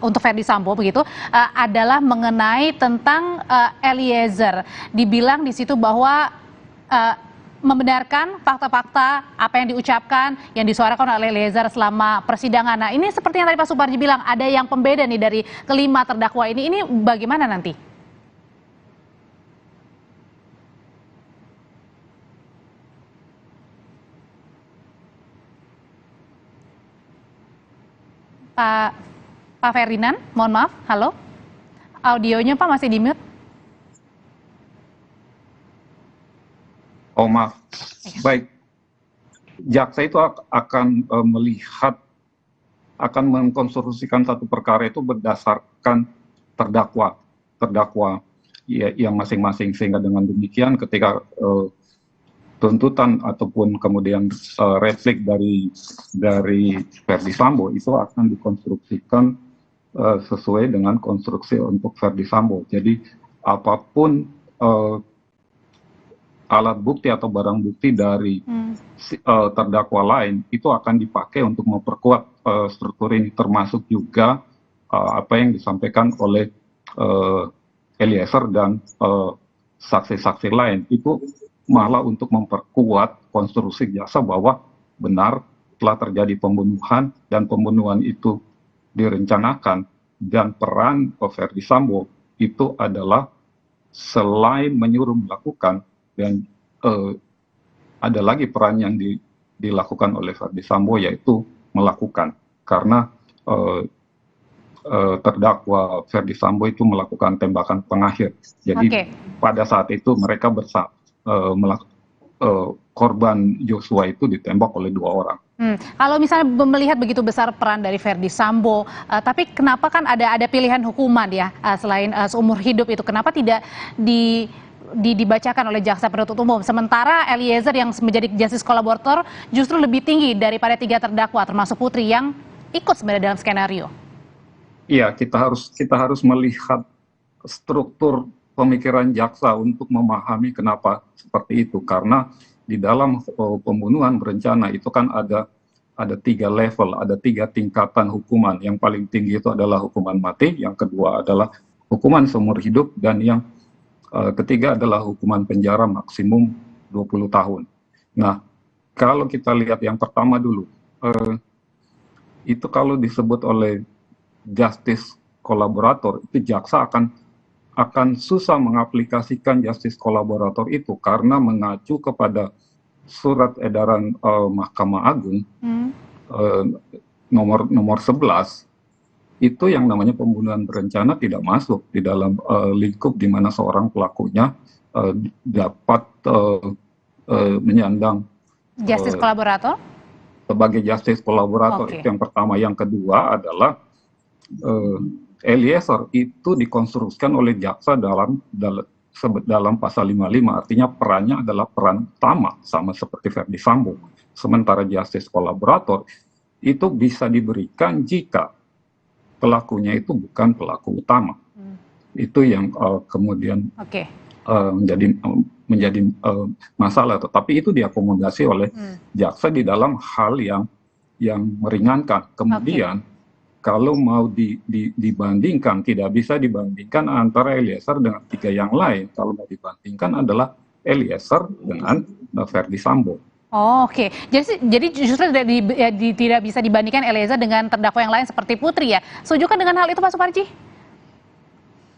untuk Verdi Sambo begitu adalah mengenai tentang Eliezer. Dibilang di situ bahwa membenarkan fakta-fakta apa yang diucapkan, yang disuarakan oleh Eliezer selama persidangan. Nah, ini seperti yang tadi Pak Suparji bilang, ada yang pembeda nih dari kelima terdakwa ini. Ini bagaimana nanti? Pak Ferdinand, mohon maaf, halo? Audionya Pak masih di mute? Oh maaf, baik. Jaksa itu akan melihat, akan mengkonstruksikan satu perkara itu berdasarkan terdakwa ya, yang masing-masing, sehingga dengan demikian ketika tuntutan ataupun kemudian replik dari Ferdy Sambo itu akan dikonstruksikan sesuai dengan konstruksi untuk Ferdy Sambo. Jadi apapun alat bukti atau barang bukti dari terdakwa lain itu akan dipakai untuk memperkuat struktur ini, termasuk juga apa yang disampaikan oleh Eliezer dan saksi-saksi lain. Itu malah untuk memperkuat konstruksi jaksa bahwa benar telah terjadi pembunuhan dan pembunuhan itu direncanakan, dan peran Ferdy Sambo itu adalah selain menyuruh melakukan, dan ada lagi peran yang dilakukan oleh Ferdy Sambo, yaitu melakukan, karena terdakwa Ferdy Sambo itu melakukan tembakan pengakhir. Jadi pada saat itu mereka korban Joshua itu ditembak oleh 2 orang. Kalau misalnya melihat begitu besar peran dari Ferdy Sambo, tapi kenapa kan ada pilihan hukuman ya, selain seumur hidup itu, kenapa tidak dibacakan oleh jaksa penuntut umum, sementara Eliezer yang menjadi justice collaborator justru lebih tinggi daripada 3 terdakwa termasuk Putri yang ikut sebenarnya dalam skenario? Iya, kita harus melihat struktur pemikiran jaksa untuk memahami kenapa seperti itu, karena di dalam pembunuhan berencana itu kan ada 3 level, ada 3 tingkatan hukuman. Yang paling tinggi itu adalah hukuman mati, yang kedua adalah hukuman seumur hidup, dan yang ketiga adalah hukuman penjara maksimum 20 tahun. Nah, kalau kita lihat yang pertama dulu, itu kalau disebut oleh justice kolaborator, itu jaksa akan susah mengaplikasikan justice kolaborator itu, karena mengacu kepada surat edaran Mahkamah Agung nomor 11, itu yang namanya pembunuhan berencana tidak masuk di dalam lingkup di mana seorang pelakunya dapat menyandang justice kolaborator sebagai justice kolaborator. Itu yang pertama. Yang kedua adalah Eliezer itu dikonstruksikan oleh jaksa dalam pasal 55, artinya perannya adalah peran utama sama seperti Ferdy Sambo. Sementara justice kolaborator itu bisa diberikan jika pelakunya itu bukan pelaku utama. Itu yang kemudian menjadi masalah. Tetapi itu diakomodasi oleh jaksa di dalam hal yang meringankan. Kemudian kalau mau dibandingkan, tidak bisa dibandingkan antara Eliezer dengan 3 yang lain. Kalau mau dibandingkan adalah Eliezer dengan Ferdy Sambo. Oke. Jadi justru tidak bisa dibandingkan Eliezer dengan terdakwa yang lain seperti Putri ya. Setuju kan dengan hal itu Pak Suparji?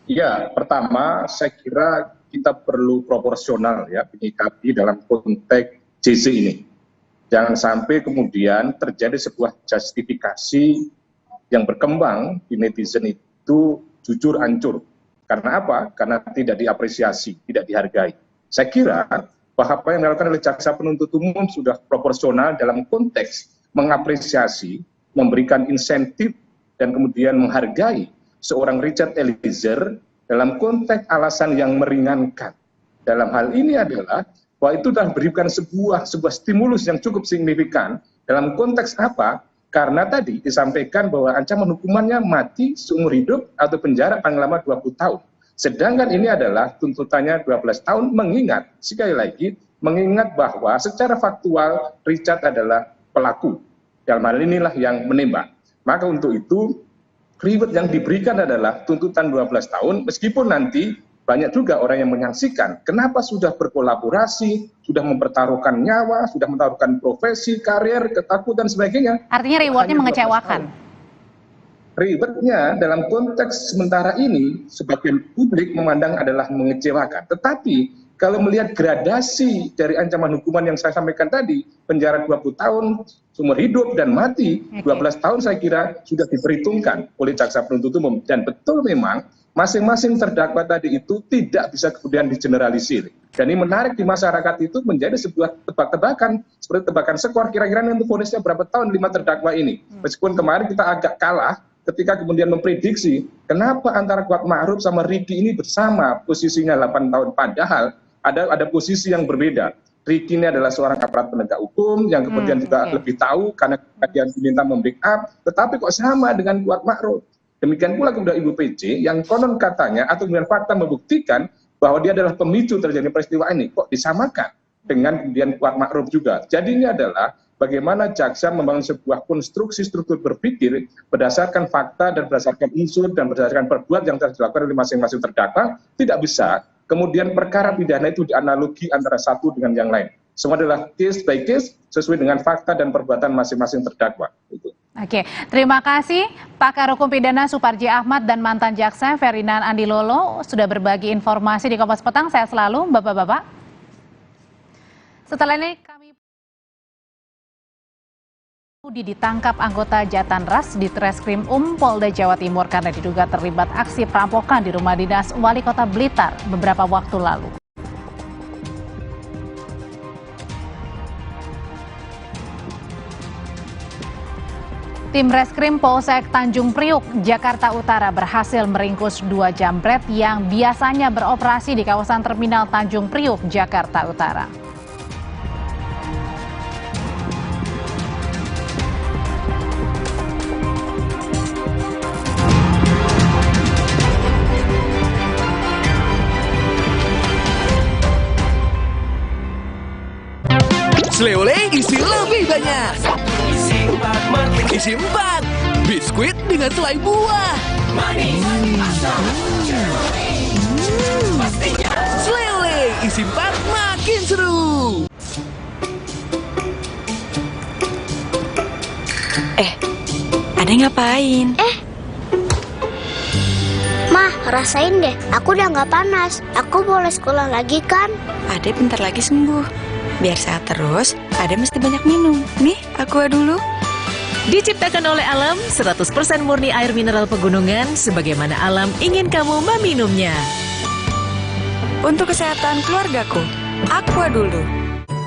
Ya, pertama saya kira kita perlu proporsional ya menyikapi dalam konteks JC ini. Jangan sampai kemudian terjadi sebuah justifikasi yang berkembang di netizen itu jujur hancur. Karena apa? Karena tidak diapresiasi, tidak dihargai. Saya kira bahwa apa yang dilakukan oleh jaksa penuntut umum sudah proporsional dalam konteks mengapresiasi, memberikan insentif, dan kemudian menghargai seorang Richard Eliezer dalam konteks alasan yang meringankan. Dalam hal ini adalah bahwa itu telah berikan sebuah stimulus yang cukup signifikan. Dalam konteks apa? Karena tadi disampaikan bahwa ancaman hukumannya mati seumur hidup atau penjara paling lama 20 tahun. Sedangkan ini adalah tuntutannya 12 tahun, mengingat, sekali lagi, mengingat bahwa secara faktual Richard adalah pelaku. Dalam hal inilah yang menembak. Maka untuk itu, reward yang diberikan adalah tuntutan 12 tahun, meskipun nanti banyak juga orang yang menyaksikan kenapa sudah berkolaborasi, sudah mempertaruhkan nyawa, sudah mempertaruhkan profesi, karir, ketakutan, sebagainya. Artinya rewardnya mengecewakan. Rewardnya dalam konteks sementara ini sebagian publik memandang adalah mengecewakan. Tetapi kalau melihat gradasi dari ancaman hukuman yang saya sampaikan tadi, penjara 20 tahun, seumur hidup dan mati, 12 tahun saya kira sudah diperhitungkan oleh jaksa penuntut umum. Dan betul memang masing-masing terdakwa tadi itu tidak bisa kemudian digeneralisir. Dan ini menarik di masyarakat itu menjadi sebuah tebak-tebakan, seperti tebakan skor kira-kira nanti vonisnya berapa tahun 5 terdakwa ini. Meskipun kemarin kita agak kalah ketika kemudian memprediksi kenapa antara Kuat Ma'ruf sama Riki ini bersama posisinya 8 tahun, padahal ada posisi yang berbeda. Riki ini adalah seorang aparat penegak hukum yang kemudian juga lebih tahu karena dia diminta membackup, tetapi kok sama dengan Kuat Ma'ruf. Demikian pula kemudian Ibu PC yang konon katanya atau kemudian fakta membuktikan bahwa dia adalah pemicu terjadi peristiwa ini, kok disamakan dengan kemudian Kuat Ma'ruf juga. Jadi ini adalah bagaimana jaksa membangun sebuah konstruksi struktur berpikir berdasarkan fakta dan berdasarkan unsur dan berdasarkan perbuatan yang telah dilakukan oleh masing-masing terdakwa, tidak bisa kemudian perkara pidana itu dianalogi antara satu dengan yang lain. Semua adalah case by case sesuai dengan fakta dan perbuatan masing-masing terdakwa. Oke, terima kasih Pakar Hukum Pidana Suparji Ahmad dan mantan jaksa Ferdinand Andi Lolo sudah berbagi informasi di Kompas Petang. Sehat selalu, Bapak-bapak. Setelah ini kami ditangkap anggota Jatanras di Treskrim Polda Jawa Timur karena diduga terlibat aksi perampokan di rumah dinas Wali Kota Blitar beberapa waktu lalu. Tim Reskrim Polsek Tanjung Priuk, Jakarta Utara berhasil meringkus 2 jambret yang biasanya beroperasi di kawasan Terminal Tanjung Priuk, Jakarta Utara. Sleole isi lebih banyak. Isi 4. Biskuit dengan selai buah. Sleole isi 4 makin seru. Ade ngapain? Mah, rasain deh. Aku udah nggak panas. Aku boleh sekolah lagi kan? Ade bentar lagi sembuh. Biar sehat terus, Ade mesti banyak minum. Nih, Aqua dulu. Diciptakan oleh alam, 100% murni air mineral pegunungan, sebagaimana alam ingin kamu meminumnya. Untuk kesehatan keluargaku, Aqua dulu.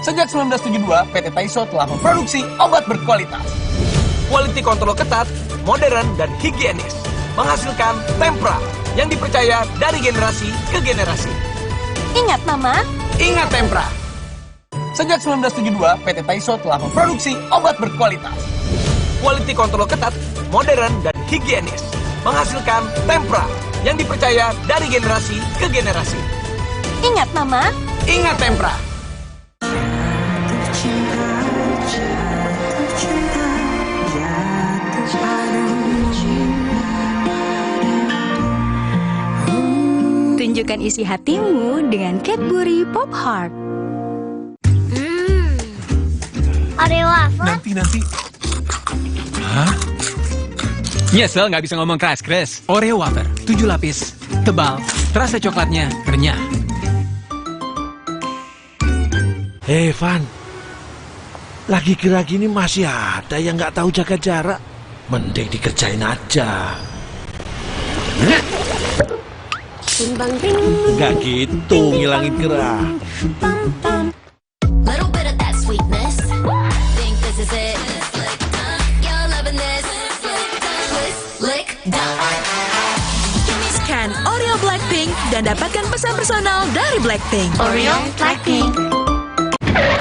Sejak 1972, PT Taiso telah memproduksi obat berkualitas. Quality control ketat, modern, dan higienis. Menghasilkan Tempra yang dipercaya dari generasi ke generasi. Ingat, Mama. Ingat Tempra. Sejak 1972, PT Taiso telah memproduksi obat berkualitas. Quality control ketat, modern, dan higienis. Menghasilkan Tempra yang dipercaya dari generasi ke generasi. Ingat, Mama. Ingat Tempra. Tunjukkan isi hatimu dengan Cadbury Pop Heart. Oreo wafer? Nanti. Hah? Nyesel nggak bisa ngomong keras-keras. Oreo wafer, 7 lapis, tebal, terasa coklatnya renyah. Hei Van, lagi-lagi ini masih ada yang nggak tahu jaga jarak. Mending dikerjain aja. Timbang ting. Nggak gitu, ngilangin gerah. Scan Oreo Blackpink dan dapatkan pesan personal dari Blackpink. Oreo Blackpink.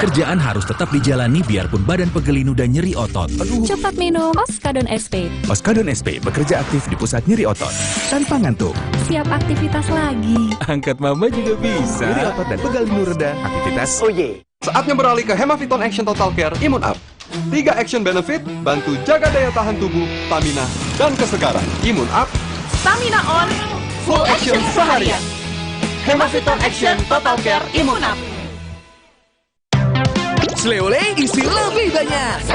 Kerjaan harus tetap dijalani biarpun badan pegel dan nyeri otot. Cepat minum Oskadon SP. Oskadon SP bekerja aktif di pusat nyeri otot tanpa ngantuk. Siap aktivitas lagi. Angkat mama juga bisa. Nyeri otot dan pegal linu reda, aktivitas. Oh yeah. Saatnya beralih ke Hemaviton Action Total Care Imun Up. 3 action benefit, bantu jaga daya tahan tubuh, stamina, dan kesegaran. Imun Up, Stamina on, full action seharian. Hemaviton Action Total Care Imun Up. Sleole isi lebih banyak.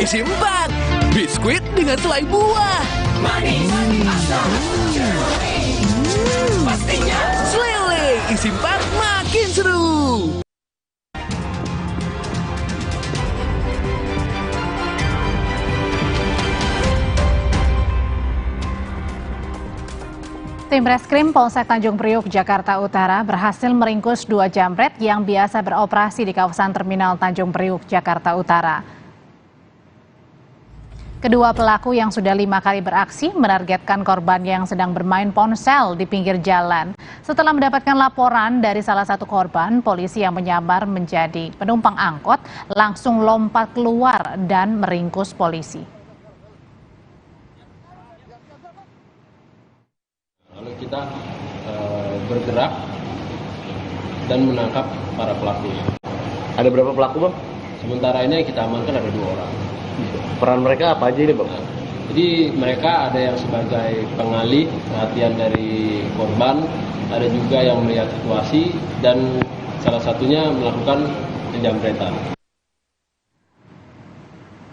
Isi 4. Biskuit dengan selai buah. Sleole isi 4 makin seru. Tim Reskrim Polsek Tanjung Priuk, Jakarta Utara berhasil meringkus 2 jambret yang biasa beroperasi di kawasan Terminal Tanjung Priuk, Jakarta Utara. Kedua pelaku yang sudah 5 kali beraksi menargetkan korban yang sedang bermain ponsel di pinggir jalan. Setelah mendapatkan laporan dari salah satu korban, polisi yang menyamar menjadi penumpang angkot langsung lompat keluar dan meringkus polisi. Lalu kita bergerak dan menangkap para pelaku. Ada berapa pelaku, Bang? Sementara ini kita amankan ada 2 orang. Peran mereka apa aja ini, Bang? Jadi mereka ada yang sebagai pengalih perhatian dari korban, ada juga yang melihat situasi, dan salah satunya melakukan penjamretan.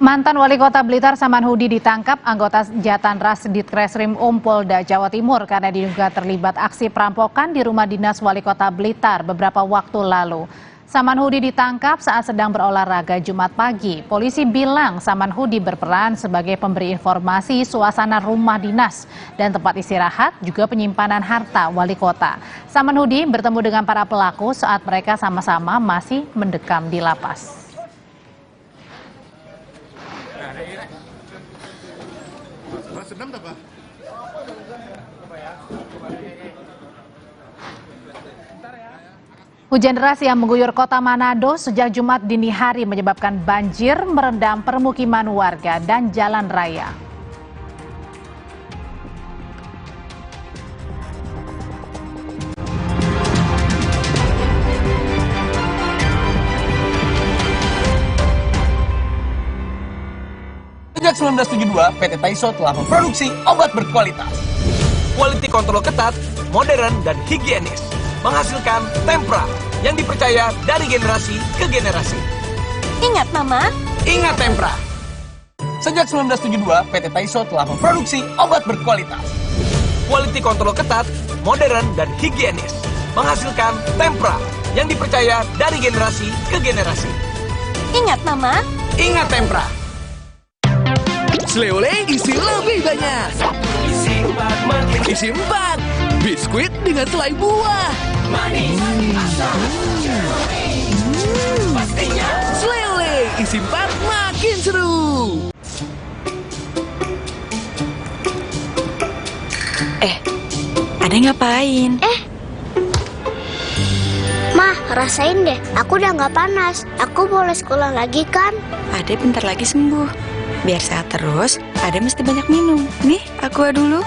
Mantan Wali Kota Blitar Saman Hudi ditangkap anggota Jatanras Ditreskrim Polda Jawa Timur karena diduga terlibat aksi perampokan di rumah dinas Wali Kota Blitar beberapa waktu lalu. Saman Hudi ditangkap saat sedang berolahraga Jumat pagi. Polisi bilang Saman Hudi berperan sebagai pemberi informasi suasana rumah dinas dan tempat istirahat, juga penyimpanan harta wali kota. Saman Hudi bertemu dengan para pelaku saat mereka sama-sama masih mendekam di lapas. Hujan deras yang mengguyur kota Manado sejak Jumat dini hari menyebabkan banjir merendam permukiman warga dan jalan raya. Sejak 1972, PT Taiso telah memproduksi obat berkualitas. Quality control ketat, modern, dan higienis. Menghasilkan Tempra yang dipercaya dari generasi ke generasi. Ingat, Mama? Ingat Tempra. Sejak 1972, PT Taiso telah memproduksi obat berkualitas. Quality control ketat, modern, dan higienis. Menghasilkan Tempra yang dipercaya dari generasi ke generasi. Ingat, Mama? Ingat Tempra. Sleole isi lebih banyak. Isi 4. Biskuit dengan selai buah. Sleole isi 4 makin seru. Ada ngapain? Mah, rasain deh. Aku udah nggak panas. Aku boleh sekolah lagi kan? Ade bentar lagi sembuh. Biar sehat terus, Ade mesti banyak minum. Nih, aqua dulu.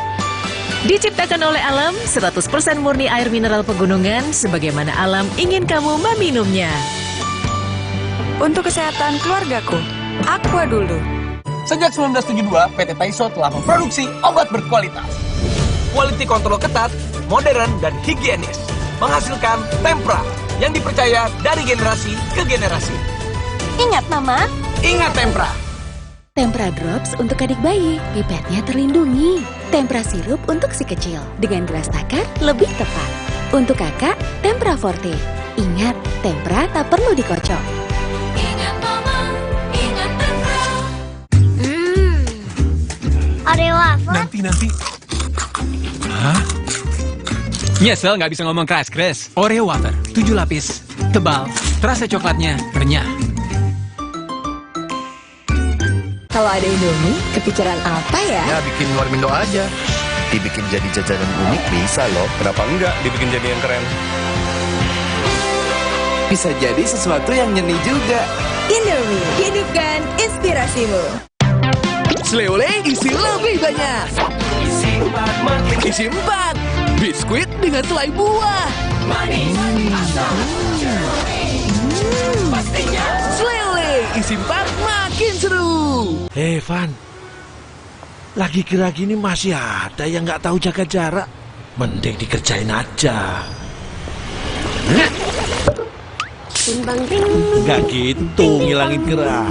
Diciptakan oleh alam, 100% murni air mineral pegunungan, sebagaimana alam ingin kamu meminumnya. Untuk kesehatan keluargaku, aqua dulu. Sejak 1972, PT Taiso telah memproduksi obat berkualitas. Quality control ketat, modern, dan higienis. Menghasilkan Tempra yang dipercaya dari generasi ke generasi. Ingat, Mama? Ingat Tempra. Tempra Drops untuk adik bayi, pipetnya terlindungi. Tempra sirup untuk si kecil, dengan gelas takar lebih tepat. Untuk kakak, Tempra Forte. Ingat, Tempra tak perlu dikocok. Ingat, Mama. Ingat Tempra. Oreo wafer. Nanti. Hah? Nyesel nggak bisa ngomong keras. Oreo wafer, 7 lapis, tebal, terasa coklatnya renyah. Kalau ada Indomie, kepikiran apa ya? Ya bikin Warmindo aja. Dibikin jadi jajanan unik bisa loh. Kenapa enggak dibikin jadi yang keren? Bisa jadi sesuatu yang nyeni juga. Indomie, hidupkan inspirasimu. Sleole isi lebih banyak. Isi 4. Biskuit dengan selai buah. Sleole isi 4 makin seru. Van, lagi kira gini masih ada yang nggak tahu jaga jarak. Mending dikerjain aja. Nggak gitu ngilangin gerah.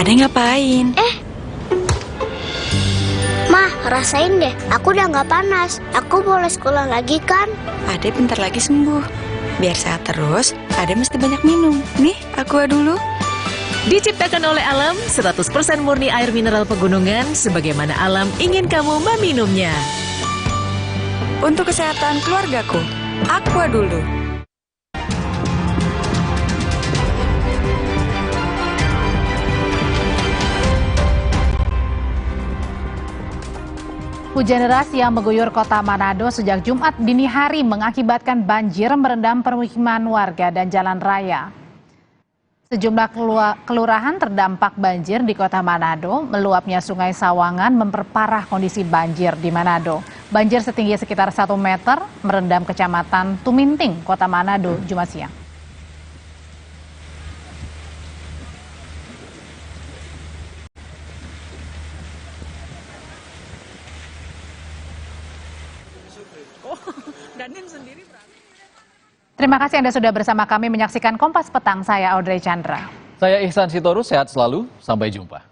Ade ngapain? Mah, rasain deh. Aku udah nggak panas. Aku boleh sekolah lagi kan? Ade bentar lagi sembuh. Biar sehat terus, Ade mesti banyak minum. Nih, aqua dulu. Diciptakan oleh alam, 100% murni air mineral pegunungan, sebagaimana alam ingin kamu meminumnya. Untuk kesehatan keluargaku, aqua dulu. Hujan deras yang mengguyur kota Manado sejak Jumat dini hari mengakibatkan banjir merendam permukiman warga dan jalan raya. Sejumlah kelurahan terdampak banjir di kota Manado. Meluapnya Sungai Sawangan memperparah kondisi banjir di Manado. Banjir setinggi sekitar 1 meter merendam Kecamatan Tuminting, Kota Manado, Jumat siang. Terima kasih Anda sudah bersama kami menyaksikan Kompas Petang. Saya Audrey Chandra. Saya Ihsan Sitorus, sehat selalu. Sampai jumpa.